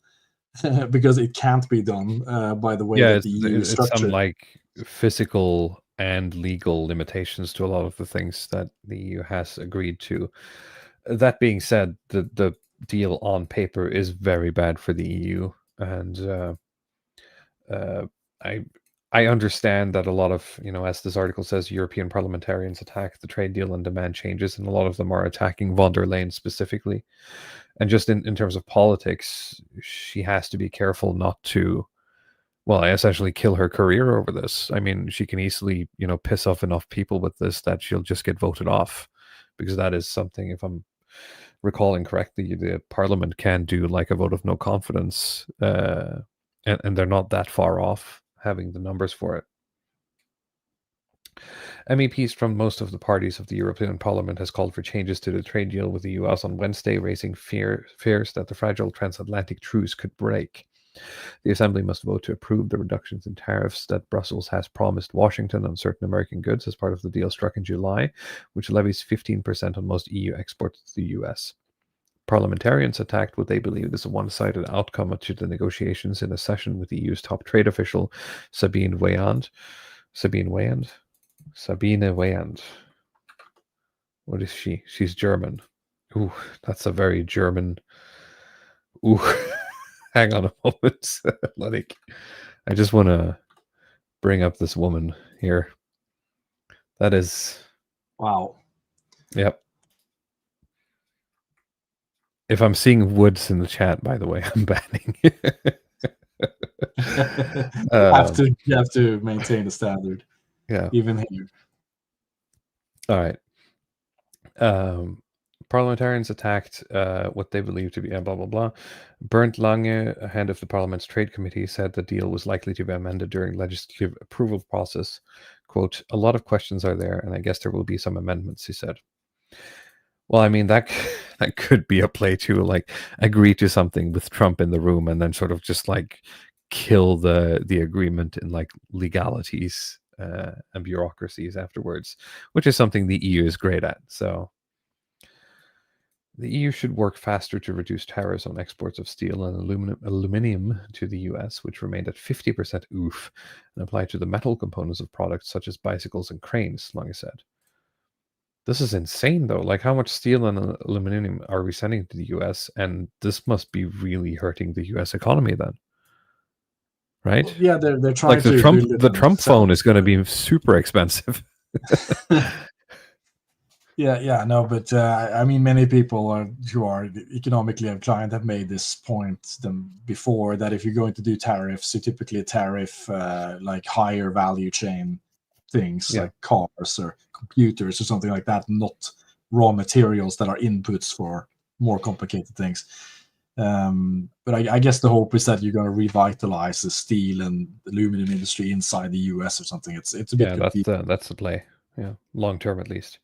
because it can't be done by the way that the EU is structured. It's some like physical and legal limitations to a lot of the things that the EU has agreed to. That being said, the deal on paper is very bad for the EU, and I understand that a lot of, as this article says, European parliamentarians attack the trade deal and demand changes, and a lot of them are attacking von der Leyen specifically. And just in terms of politics, she has to be careful not to, essentially kill her career over this. I mean, she can easily, piss off enough people with this that she'll just get voted off, because that is something, if I'm recalling correctly, the parliament can do like a vote of no confidence, and they're not that far off having the numbers for it. MEPs from most of the parties of the European Parliament has called for changes to the trade deal with the US on Wednesday, raising fears that the fragile transatlantic truce could break. The Assembly must vote to approve the reductions in tariffs that Brussels has promised Washington on certain American goods as part of the deal struck in July, which levies 15% on most EU exports to the US. Parliamentarians attacked what they believe is a one-sided outcome to the negotiations in a session with the EU's top trade official, Sabine Weyand. What is she? She's German. Ooh, that's a very German. Ooh, hang on a moment. I just want to bring up this woman here. That is. Wow. Yep. If I'm seeing Woods in the chat, by the way, I'm banning. You have to maintain the standard. Yeah. Even here. All right. Parliamentarians attacked what they believe to be blah, blah, blah. Bernd Lange, head of the Parliament's Trade Committee, said the deal was likely to be amended during legislative approval process. Quote, a lot of questions are there, and I guess there will be some amendments, he said. Well, I mean, that could be a play to like agree to something with Trump in the room and then sort of just like kill the agreement in like legalities. and bureaucracies afterwards, which is something the EU is great at. So the EU should work faster to reduce tariffs on exports of steel and aluminium to the US, which remained at 50% oof, and apply to the metal components of products such as bicycles and cranes, Lange said. This is insane, though. Like, how much steel and aluminum are we sending to the US? And this must be really hurting the US economy then, right? Well, yeah, they're trying Like the to Trump, build it the and Trump sell phone it. is going to be super expensive. Yeah, no, but I mean, many people who are economically inclined have made this point before, that if you're going to do tariffs, you typically tariff like higher value chain things, Yeah. like cars or computers or something like that, not raw materials that are inputs for more complicated things. But I guess the hope is that you're going to revitalize the steel and aluminum industry inside the US or something. It's a bit confusing. That's the play. Yeah, long term at least.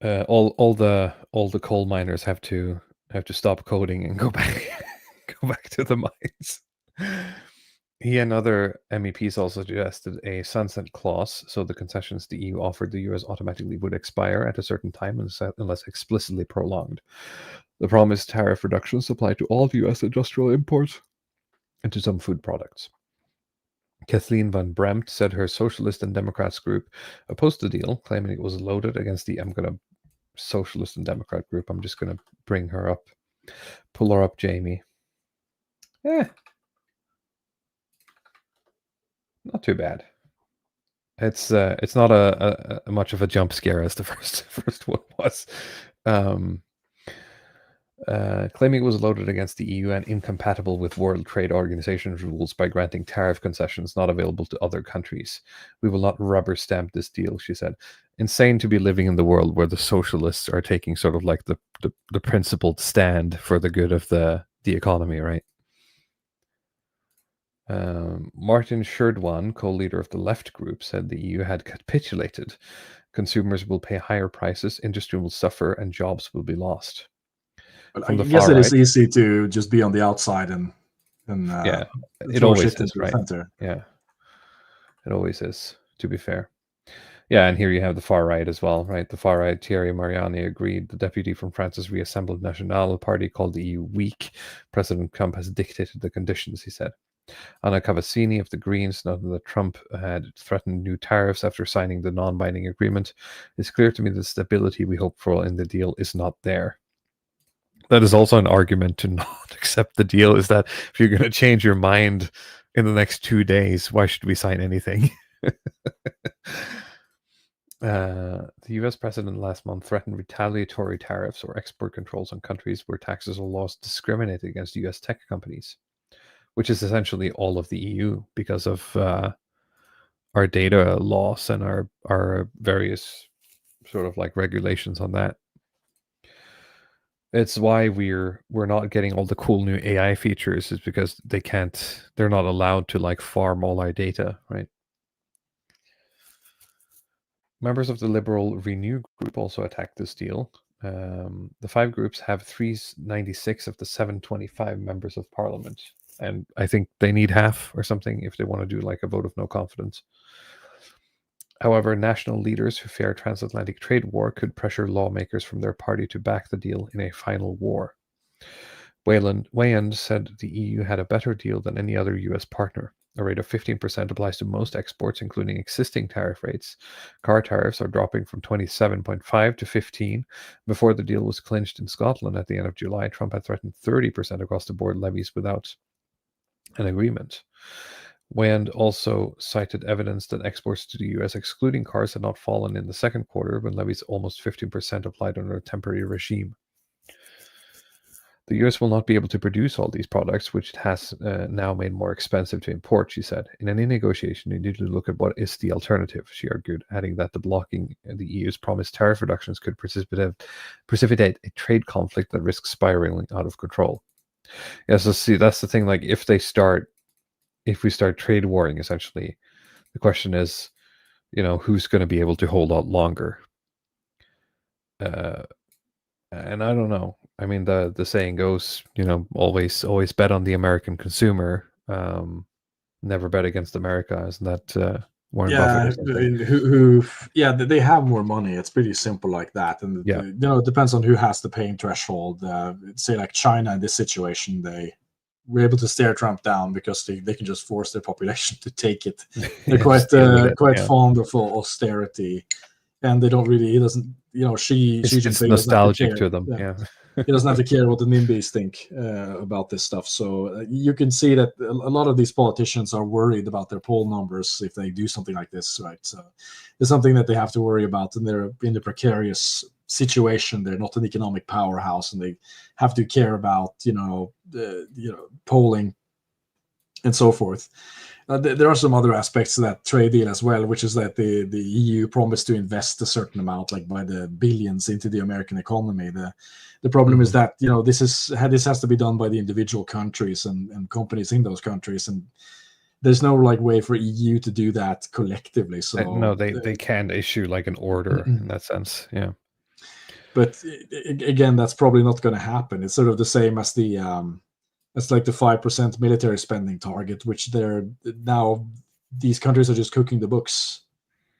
All the coal miners have to stop coding and go back to the mines. He and other MEPs also suggested a sunset clause, so the concessions the EU offered the US automatically would expire at a certain time unless explicitly prolonged. The promised tariff reductions apply to all US industrial imports and to some food products. Kathleen Van Bremt said her Socialist and Democrats group opposed the deal, claiming it was loaded against the Socialist and Democrat group. I'm just going to bring her up. Pull her up, Jamie. Not too bad. It's not a much of a jump scare as the first one was. Claiming it was loaded against the EU and incompatible with World Trade Organization rules by granting tariff concessions not available to other countries. We will not rubber stamp this deal, she said. Insane to be living in the world where the socialists are taking sort of like the principled stand for the good of the economy, right? Martin Sherdwan, co-leader of the left group, said the EU had capitulated. Consumers will pay higher prices, industry will suffer, and jobs will be lost. But I guess it is easy to just be on the outside and yeah, it throw always shit is, into the right? center. Yeah, it always is, to be fair. Yeah, and here you have the far right as well, right? The far right, Thierry Mariani, agreed. The deputy from France's reassembled National Party called the EU weak. President Trump has dictated the conditions, he said. Anna Cavazzini of the Greens noted that Trump had threatened new tariffs after signing the non-binding agreement. It's clear to me the stability we hope for in the deal is not there. That is also an argument to not accept the deal, is that if you're going to change your mind in the next 2 days, why should we sign anything? The US president last month threatened retaliatory tariffs or export controls on countries where taxes or laws discriminate against US tech companies, which is essentially all of the EU because of our data loss and our various sort of like regulations on that. It's why we're not getting all the cool new AI features, is because they're not allowed to like farm all our data, right? Members of the Liberal Renew group also attacked this deal. The 5 groups have 396 of the 725 members of parliament, and I think they need half or something if they want to do like a vote of no confidence. However, national leaders who fear transatlantic trade war could pressure lawmakers from their party to back the deal in a final war. Wayand said the EU had a better deal than any other US partner. A rate of 15% applies to most exports, including existing tariff rates. Car tariffs are dropping from 27.5 to 15. Before the deal was clinched in Scotland at the end of July, Trump had threatened 30% across the board levies without an agreement. Wayand also cited evidence that exports to the US, excluding cars, had not fallen in the second quarter, when levies almost 15% applied under a temporary regime. The US will not be able to produce all these products, which it has now made more expensive to import, she said. In any negotiation, you need to look at what is the alternative, she argued, adding that the blocking the EU's promised tariff reductions could precipitate a trade conflict that risks spiraling out of control. Yeah, so see, that's the thing, like if we start trade warring, essentially, the question is, who's going to be able to hold out longer? And I don't know. I mean, the saying goes, always bet on the American consumer. Never bet against America. Isn't that Warren Buffett Yeah, or something? yeah, they have more money. It's pretty simple like that, and Yeah. it depends on who has the paying threshold. Say like China in this situation, they were able to stare Trump down because they can just force their population to take it. They're Yeah, quite just deal with it, yeah. fond of austerity, and they don't really. He doesn't, Xi It's Jinping doesn't have to nostalgic care. to them. Yeah. Yeah. He doesn't have to care what the NIMBYs think about this stuff. So you can see that a lot of these politicians are worried about their poll numbers if they do something like this, right? So it's something that they have to worry about, and they're in a precarious situation. They're not an economic powerhouse, and they have to care about polling and so forth. There are some other aspects to that trade deal as well, which is that the EU promised to invest a certain amount, like by the billions, into the American economy. The problem is that this has to be done by the individual countries and companies in those countries, and there's no like way for EU to do that collectively. So No, they can't issue like an order in that sense. Yeah. But again, that's probably not going to happen. It's sort of the same as that's like the 5% military spending target, which they're now these countries are just cooking the books.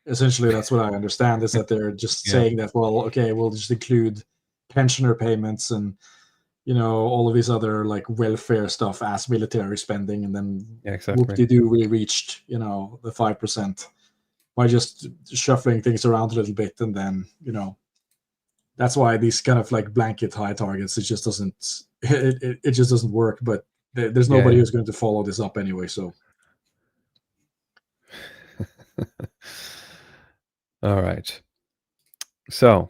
Essentially, that's what I understand, is that they're just saying that, well, okay, we'll just include pensioner payments and all of these other like welfare stuff as military spending, and then whoop-de-doo, we reached the 5% by just shuffling things around a little bit, and then that's why these kind of like blanket high targets, it just doesn't it just doesn't work. But there's nobody who's going to follow this up anyway, so all right, so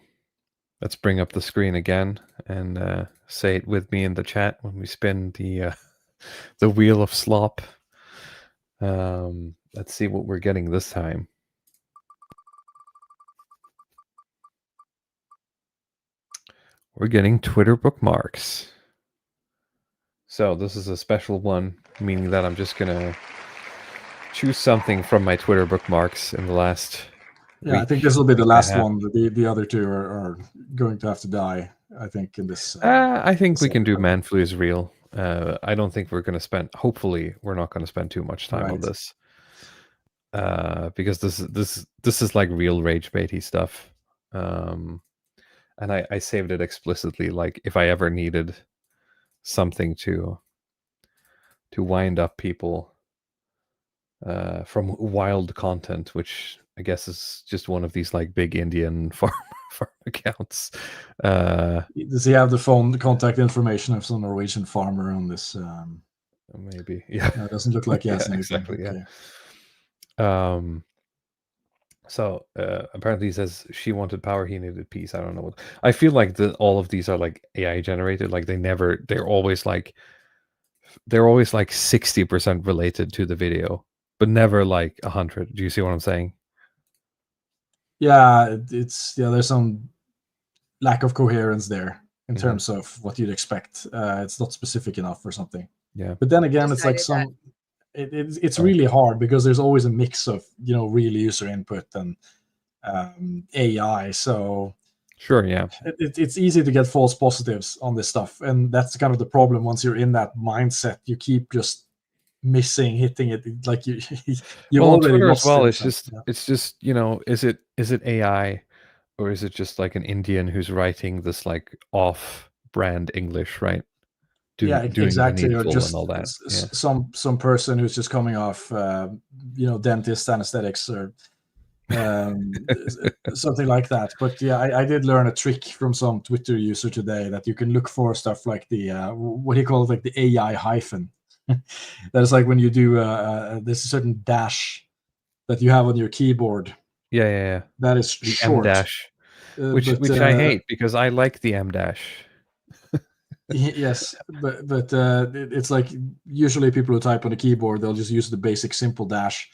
let's bring up the screen again and say it with me in the chat when we spin the wheel of slop. Let's see what we're getting this time. We're getting Twitter bookmarks. So this is a special one, meaning that I'm just gonna choose something from my Twitter bookmarks in the last week. I think this will be the last one. The other two are going to have to die, I think, in this. I think we can do Man Flu is Real. I don't think we're going to spend. Hopefully, we're not going to spend too much time on this, because this is like real rage baity stuff. And I saved it explicitly, like if I ever needed something to wind up people from wild content, which I guess is just one of these like big Indian farm accounts. Does he have the phone contact information of some Norwegian farmer on this? Maybe, yeah. No, it doesn't look like he has anything. Exactly, okay. Yeah. So apparently he says she wanted power, he needed peace. I don't know what. I feel like all of these are like AI generated. Like they're always like 60% related to the video, but never like 100. Do you see what I'm saying? Yeah, there's some lack of coherence there in terms of what you'd expect. It's not specific enough or something. Yeah. But then again, it's like it's really hard because there's always a mix of real user input and AI. So sure, yeah, it's easy to get false positives on this stuff, and that's kind of the problem. Once you're in that mindset, you keep just hitting it like you already Twitter as well. It's just is it AI, or is it just like an Indian who's writing this like off-brand English, right? Exactly. Or just and all that. Some person who's just coming off dentist anesthetics or something like that. But yeah, I did learn a trick from some Twitter user today that you can look for stuff like the what he calls like the AI hyphen. That is like when you do there's a certain dash that you have on your keyboard. Yeah. That is the short. M dash, which I hate because I like the M dash. Yes, but it's like usually people who type on a keyboard, they'll just use the basic simple dash.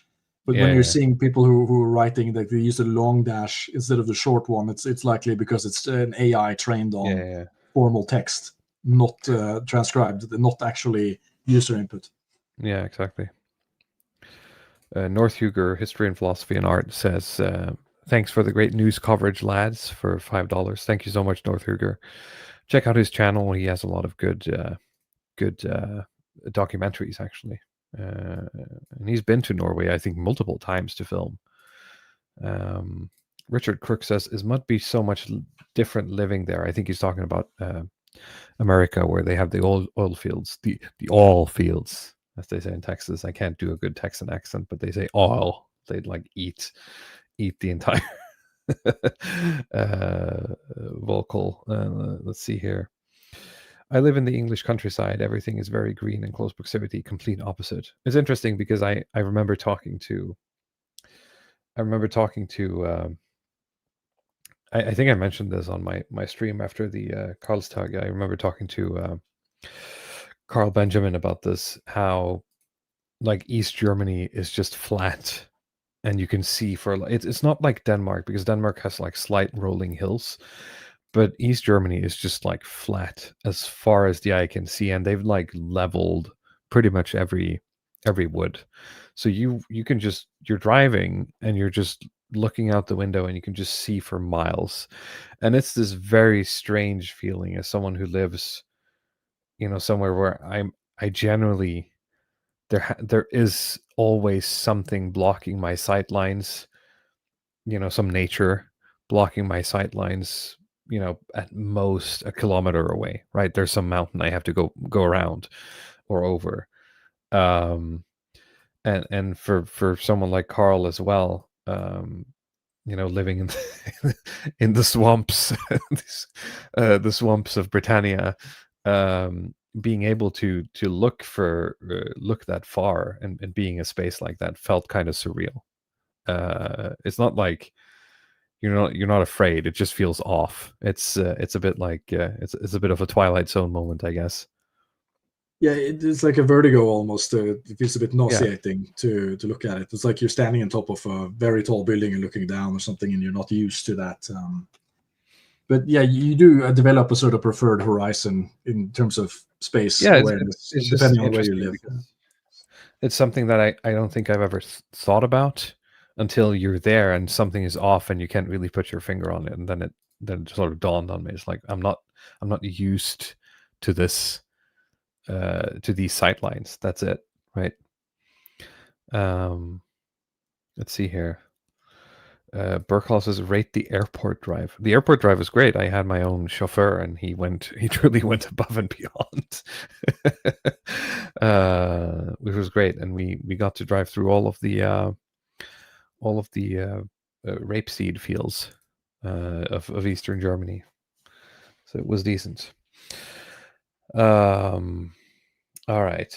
But when you're seeing people who are writing that they use a long dash instead of the short one, it's likely because it's an AI trained on formal text, not transcribed, not actually user input. Yeah, exactly. North Huger, History and Philosophy and Art, says, thanks for the great news coverage, lads, for $5. Thank you so much, North Huger. Check out his channel. He has a lot of good documentaries, actually. and he's been to Norway, I think, multiple times to film. Richard Crook says, "It must be so much different living there." I think he's talking about America, where they have the oil fields, the oil fields, as they say in Texas. I can't do a good Texan accent, but they say oil. They'd like eat the entire vocal. Let's see here. I live in the English countryside. Everything is very green and close proximity. Complete opposite. It's interesting because I remember talking to. I think I mentioned this on my stream after the Karlstag. I remember talking to Carl Benjamin about this, how like East Germany is just flat, and you can see it's not like Denmark, because Denmark has like slight rolling hills, but East Germany is just like flat as far as the eye can see, and they've like leveled pretty much every wood. So you're driving and you're just looking out the window and you can just see for miles. And it's this very strange feeling as someone who lives, somewhere where I generally, there is always something blocking my sight lines, some nature blocking my sight lines, at most a kilometer away, right? There's some mountain I have to go around or over. And for someone like Carl as well, living in in the swamps, the swamps of Britannia, being able to look that far and being a space like that felt kind of surreal. It's not like you're not afraid. It just feels off. It's a bit like it's a bit of a Twilight Zone moment, I guess. Yeah, it's like a vertigo almost. It feels a bit nauseating to look at it. It's like you're standing on top of a very tall building and looking down or something, and you're not used to that. But yeah, you do develop a sort of preferred horizon in terms of space awareness, it's depending on where you live. It's something that I don't think I've ever thought about until you're there and something is off and you can't really put your finger on it, and then it sort of dawned on me. It's like I'm not used to this. To these sight lines. That's it, right? Let's see here. Burkhall says, rate the airport drive. The airport drive was great. I had my own chauffeur, and he truly went above and beyond, which was great. And we got to drive through all of the rapeseed fields of Eastern Germany, so it was decent. All right.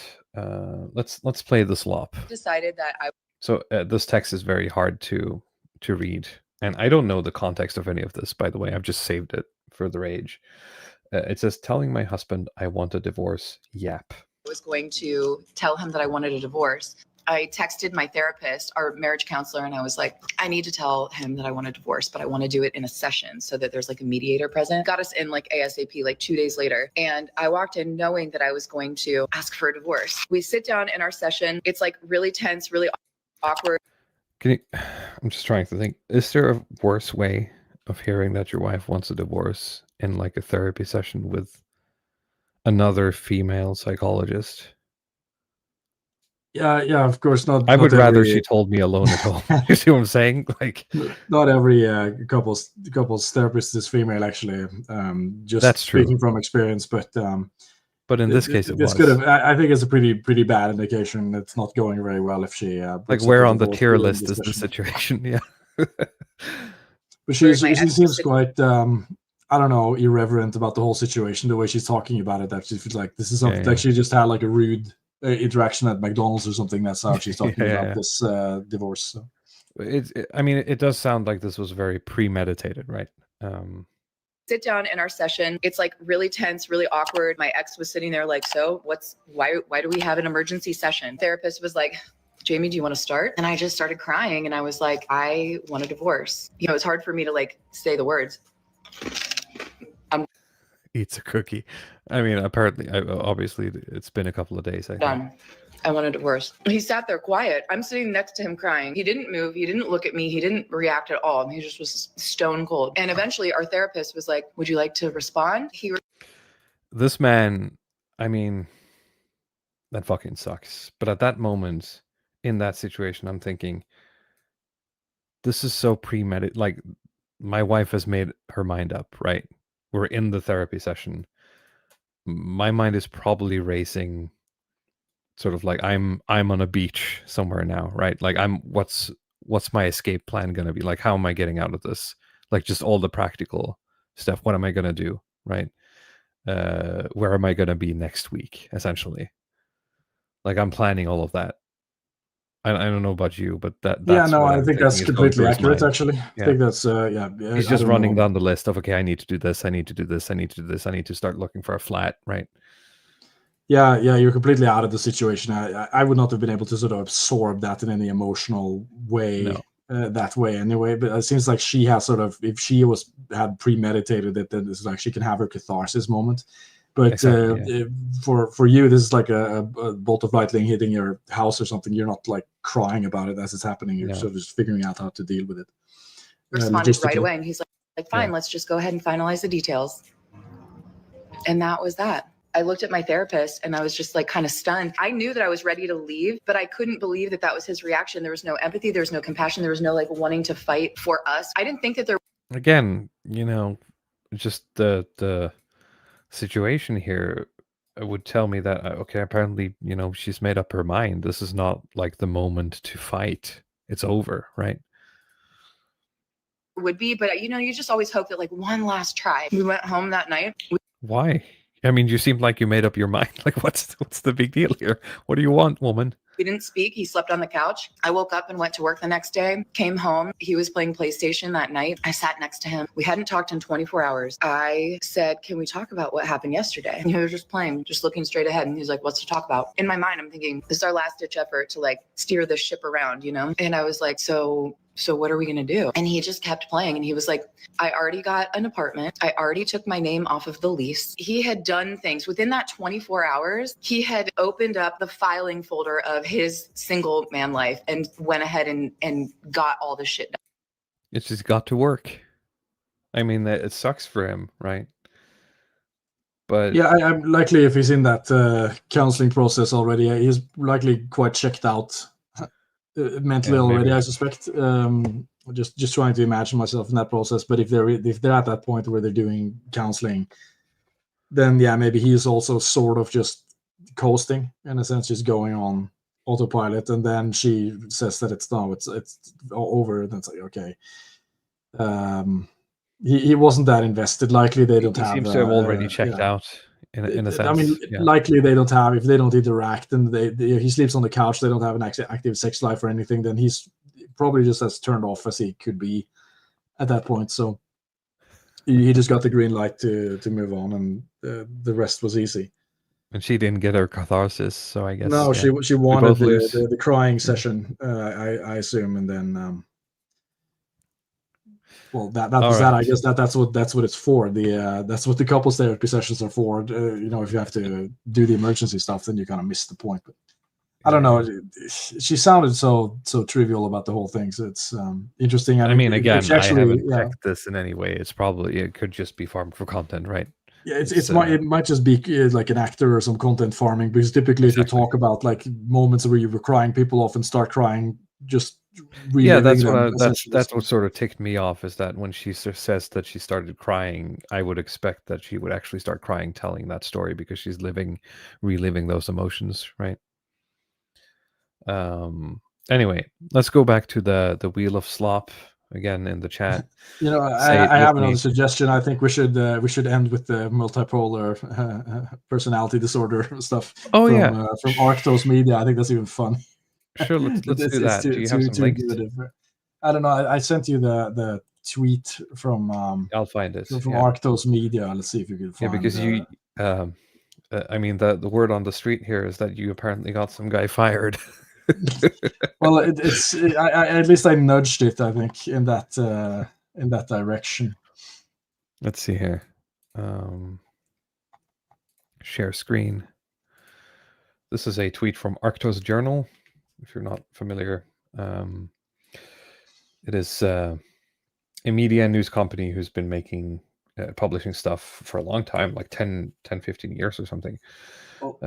Let's play the Slop. Decided that So this text is very hard to read, and I don't know the context of any of this, by the way. I've just saved it for the rage. It says, telling my husband I want a divorce. Yap. I was going to tell him that I wanted a divorce. I texted my therapist, our marriage counselor, and I was like, I need to tell him that I want a divorce, but I want to do it in a session so that there's like a mediator present. Got us in like ASAP, like 2 days later. And I walked in knowing that I was going to ask for a divorce. We sit down in our session. It's like really tense, really awkward. I'm just trying to think, is there a worse way of hearing that your wife wants a divorce in like a therapy session with another female psychologist? Yeah, of course not. I would rather she told me alone at home. You see what I'm saying? Like, not every couples therapist is female, actually. Just that's true. Speaking from experience, but in this case, it was. I think it's a pretty bad indication. It's not going very well if she like where on the tier list is the situation? Yeah. But she seems quite I don't know, irreverent about the whole situation. The way she's talking about it, that she feels like this is something like she just had like a rude interaction at McDonald's or something. That's how she's talking about this divorce. So. It does sound like this was very premeditated, right? Sit down in our session. It's like really tense, really awkward. My ex was sitting there like, so why do we have an emergency session? Therapist was like, Jamie, do you want to start? And I just started crying, and I was like, I want a divorce. It's hard for me to like say the words. Eats a cookie. I mean, apparently, obviously, it's been a couple of days. Done. I want a divorce. He sat there quiet. I'm sitting next to him crying. He didn't move. He didn't look at me. He didn't react at all. He just was stone cold. And eventually our therapist was like, would you like to respond? This man, I mean, that fucking sucks. But at that moment, in that situation, I'm thinking, this is so premeditated. Like, my wife has made her mind up, right? We're in the therapy session. My mind is probably racing, sort of like I'm on a beach somewhere now, right? Like, what's my escape plan gonna be? Like, how am I getting out of this? Like, just all the practical stuff. What am I gonna do, right? Where am I gonna be next week, essentially? Like, I'm planning all of that. I don't know about you, but that's no, what I I'm think thinking that's is going through completely his accurate. mind. Actually, I Yeah. think that's He's I just don't running know. down the list of, okay, I need to do this, I need to do this, I need to do this, I need to start looking for a flat, right? Yeah, you're completely out of the situation. I would not have been able to sort of absorb that in any emotional way, No. that way anyway. But it seems like she has sort of, if she had premeditated it, then this is like she can have her catharsis moment. But Exactly, for you, this is like a bolt of lightning hitting your house or something. You're not like crying about it as it's happening. You're No. sort of just figuring out how to deal with it. Responded right Logistically. away, and he's like, fine, let's just go ahead and finalize the details. And that was that. I looked at my therapist and I was just like kind of stunned. I knew that I was ready to leave, but I couldn't believe that that was his reaction. There was no empathy. There was no compassion. There was no like wanting to fight for us. I didn't think that there. Again, just the situation here would tell me that, okay, apparently, she's made up her mind. This is not like the moment to fight. It's over, right? Would be, but you just always hope that like one last try. We went home that night. Why? I mean, you seemed like you made up your mind. Like, what's the big deal here? What do you want, woman? We didn't speak. He slept on the couch. I woke up and went to work the next day, came home. He was playing PlayStation that night. I sat next to him. We hadn't talked in 24 hours. I said, can we talk about what happened yesterday? And he was just playing, just looking straight ahead. And he's like, what's to talk about? In my mind, I'm thinking, this is our last ditch effort to like steer the ship around, And I was like, so what are we going to do? And he just kept playing. And he was like, I already got an apartment. I already took my name off of the lease. He had done things within that 24 hours. He had opened up the filing folder of his single man life and went ahead and got all the shit done. It's just got to work. I mean, it sucks for him, right? But yeah, I'm likely, if he's in that counseling process already, he's likely quite checked out mentally already, maybe. I suspect. Just trying to imagine myself in that process. But if they're at that point where they're doing counseling, then yeah, maybe he's also sort of just coasting in a sense, just going on autopilot. And then she says that it's over. And it's like, okay. He wasn't that invested. Likely they don't have. He seems to have already checked out in a sense. I mean, likely they don't have. If they don't interact and he sleeps on the couch, they don't have an active sex life or anything. Then he's probably just as turned off as he could be at that point. So he just got the green light to move on, and the rest was easy. And she didn't get her catharsis, so I guess No, yeah. she wanted the crying session, I assume, and then. Well, that was right. That. I guess that's what it's for. That's what the couples therapy sessions are for. If you have to do the emergency stuff, then you kind of miss the point. But I don't know. She sounded so trivial about the whole thing. So it's interesting. I mean, again, I haven't checked this in any way. It could just be farmed for content, right? Yeah, it might just be like an actor or some content farming, because typically if you talk about like moments where you were crying, people often start crying just. Yeah, that's what sort of ticked me off, is that when she says that she started crying, I would expect that she would actually start crying telling that story, because she's reliving those emotions, right? Anyway, let's go back to the Wheel of Slop again in the chat. I have another suggestion. I think we should end with the multipolar personality disorder stuff. Oh, from Arctos Media. I think that's even fun. Sure, let's do that. Do you have some links? I don't know. I sent you the tweet from. I'll find it from Arctos Media. Let's see if you can find. Yeah, because you. I mean, the word on the street here is that you apparently got some guy fired. Well, at least I nudged it, I think, in that direction. Let's see here. Share screen. This is a tweet from Arctos Journal. If you're not familiar, it is a media and news company who's been making publishing stuff for a long time, like 10, 15 years or something. Well,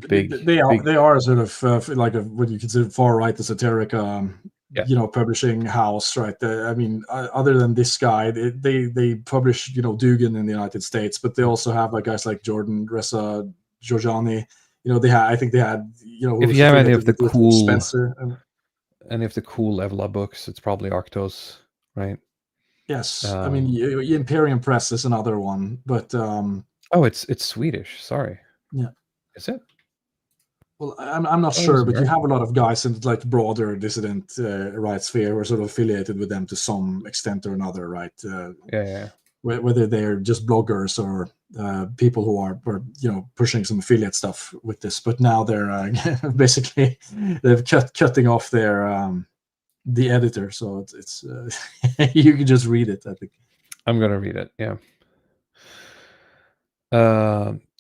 Big. They are sort of like what you consider far right esoteric, publishing house, right? I mean, other than this guy, they publish Dugan in the United States, but they also have like guys like Jordan Reza Georgiani. I think they had if you have any of the cool Spencer any of the cool level up books, it's probably Arctos, right? Yes, I mean Imperium Press is another one, but oh, it's Swedish. Sorry. Yeah. Is it? Well, I'm not sure, but you have a lot of guys in like broader dissident right sphere who are sort of affiliated with them to some extent or another, right? Yeah. Whether they're just bloggers or people who are pushing some affiliate stuff with this, but now they're basically they've cutting off their the editor, so it's you can just read it. I think I'm gonna read it. Yeah.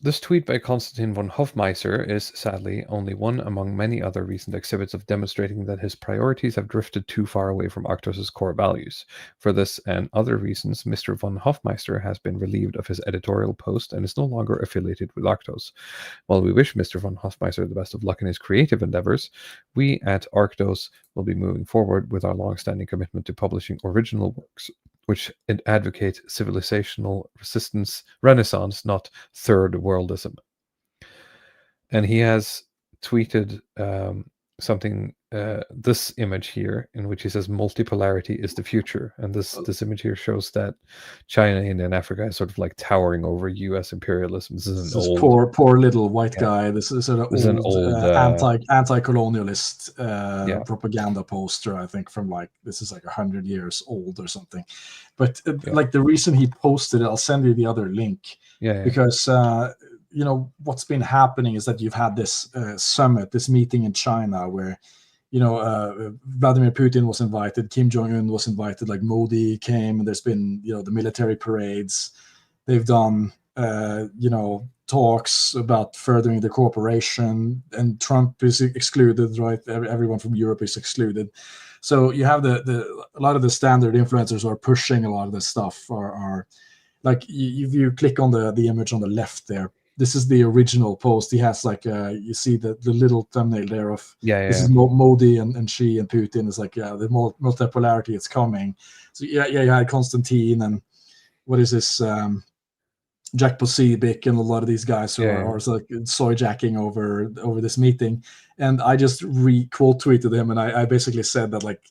This tweet by Konstantin von Hofmeister is, sadly, only one among many other recent exhibits of demonstrating that his priorities have drifted too far away from Arctos' core values. For this and other reasons, Mr. von Hofmeister has been relieved of his editorial post and is no longer affiliated with Arctos. While we wish Mr. von Hofmeister the best of luck in his creative endeavors, we at Arctos will be moving forward with our long-standing commitment to publishing original works which advocate civilizational renaissance, not third worldism. And he has tweeted something, this image here, in which he says multipolarity is the future. And this image here shows that China, India, and Africa is sort of like towering over U.S. imperialism. This is an old, poor little white guy. This is an old anti-colonialist propaganda poster, I think, from this is like 100 years old or something. But like the reason he posted it, I'll send you the other link. Because what's been happening is that you've had this summit, this meeting in China where Vladimir Putin was invited, Kim Jong-un was invited, like Modi came, and there's been the military parades. They've done talks about furthering the cooperation, and Trump is excluded, right? Everyone from Europe is excluded. So you have a lot of the standard influencers are pushing a lot of this stuff, are like if you click on the image on the left there, this is the original post. He has like you see the little thumbnail there of this is Modi and Xi and Putin. It's like the multipolarity is coming. So you had Konstantin and what is this Jack Posibik and a lot of these guys who are like soy jacking over this meeting. And I just quote tweeted him, and I basically said that like,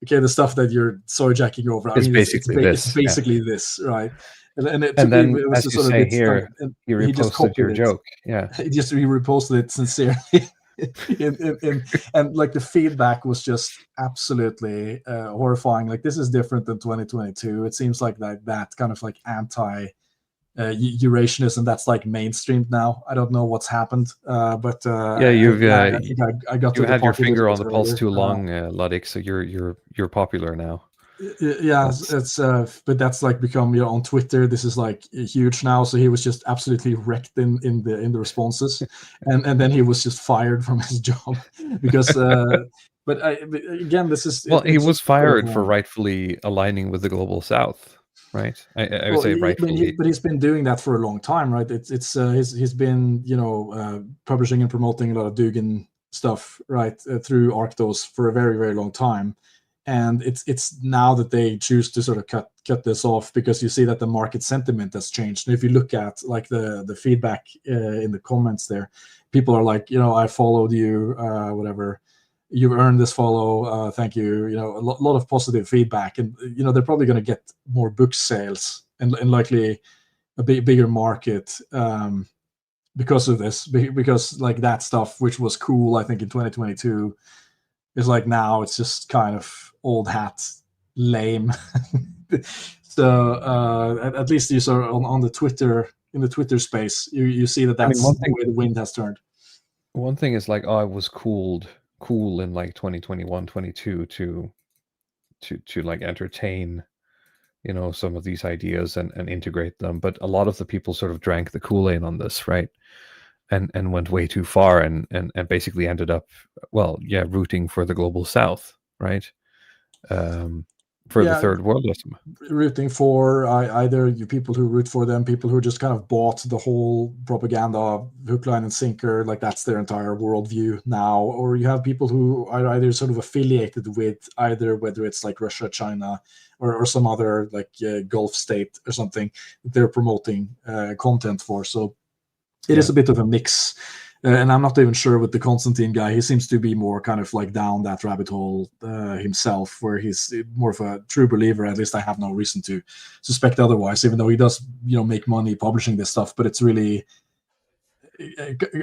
okay, the stuff that you're soy jacking over, it's basically this, right? And then, as you say here, you reposted your joke. Yeah, he reposted it sincerely, and like the feedback was just absolutely horrifying. Like this is different than 2022. It seems like that kind of like anti Eurasianism that's like mainstreamed now. I don't know what's happened, but you've I got you had your finger on the pulse too long, Ludwig. So you're popular now. Yeah, it's but that's like become on Twitter. This is like huge now. So he was just absolutely wrecked in the responses, and then he was just fired from his job because. But again, this is he was fired for rightfully aligning with the global South, right? I would say rightfully, but he's been doing that for a long time, right? He's been publishing and promoting a lot of Dugan stuff, right, through Arctos for a very, very long time. And it's now that they choose to sort of cut this off because you see that the market sentiment has changed. And if you look at like the feedback in the comments there, people are like, I followed you, whatever, you've earned this follow, thank you. A lot of positive feedback, and they're probably going to get more book sales and likely a bigger market because of this. Because like that stuff, which was cool, I think in 2022, is like now it's just kind of old hat, lame. So at least you saw on the Twitter, in the Twitter space, you see that's the way the wind has turned. One thing is like, I was cool in like 2021, 22 to like entertain, some of these ideas and integrate them. But a lot of the people sort of drank the Kool-Aid on this, right? And went way too far and basically ended up, rooting for the global South, right? for the Yeah. third worldism. Rooting for either you people who root for them, people who just kind of bought the whole propaganda hook, line, and sinker, like that's their entire worldview now, or you have people who are either sort of affiliated with either, whether it's like Russia, China, or some other like Gulf state or something that they're promoting content for. So it is a bit of a mix. And I'm not even sure with the Constantine guy. He seems to be more kind of like down that rabbit hole himself, where he's more of a true believer. At least I have no reason to suspect otherwise, even though he does, make money publishing this stuff. But it's really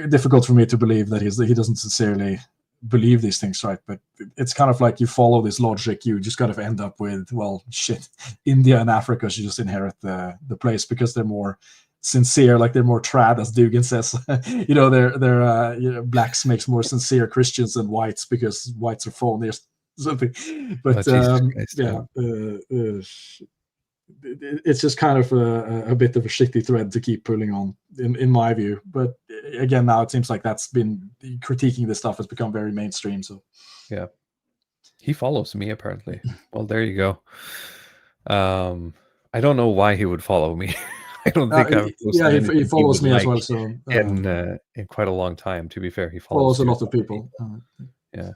difficult for me to believe that he doesn't sincerely believe these things, right? But it's kind of like you follow this logic, you just kind of end up with, well, shit, India and Africa should just inherit the place because they're more sincere, like they're more trad, as Dugan says. They're blacks makes more sincere Christians than whites because whites are phony or something. But it's just kind of a bit of a shitty thread to keep pulling on, in my view. But again, now it seems like that's been critiquing this stuff has become very mainstream. So yeah, he follows me apparently. Well, there you go. I don't know why he would follow me. I don't think I've posted he follows me as well. So in quite a long time. To be fair, he follows a lot of people. Yeah,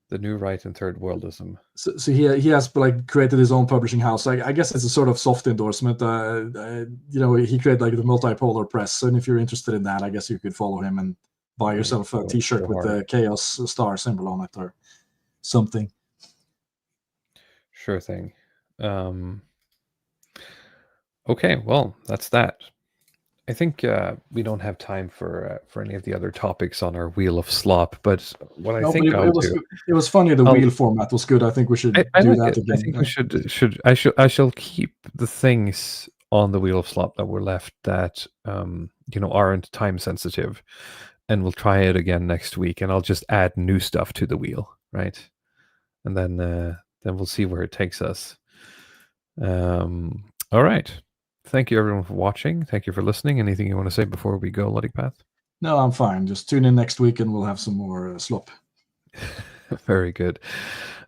the new right and third worldism. So he has like created his own publishing house. I guess it's a sort of soft endorsement. He created like the multipolar press. And if you're interested in that, I guess you could follow him and buy yourself a T-shirt with the Chaos Star symbol on it or something. Sure thing. Okay, well, that's that. I think we don't have time for any of the other topics on our Wheel of Slop, but what I think it was funny. The wheel format was good. I think we should do that again. I think we should. I shall keep the things on the Wheel of Slop that were left that aren't time sensitive, and we'll try it again next week. And I'll just add new stuff to the wheel, right? And then we'll see where it takes us. All right. Thank you, everyone, for watching. Thank you for listening. Anything you want to say before we go, Ludwig Path? No, I'm fine. Just tune in next week and we'll have some more slop. Very good.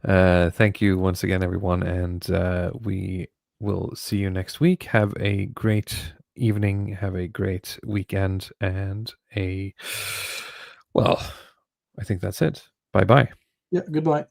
Thank you once again, everyone. And we will see you next week. Have a great evening. Have a great weekend. And I think that's it. Bye-bye. Yeah, goodbye.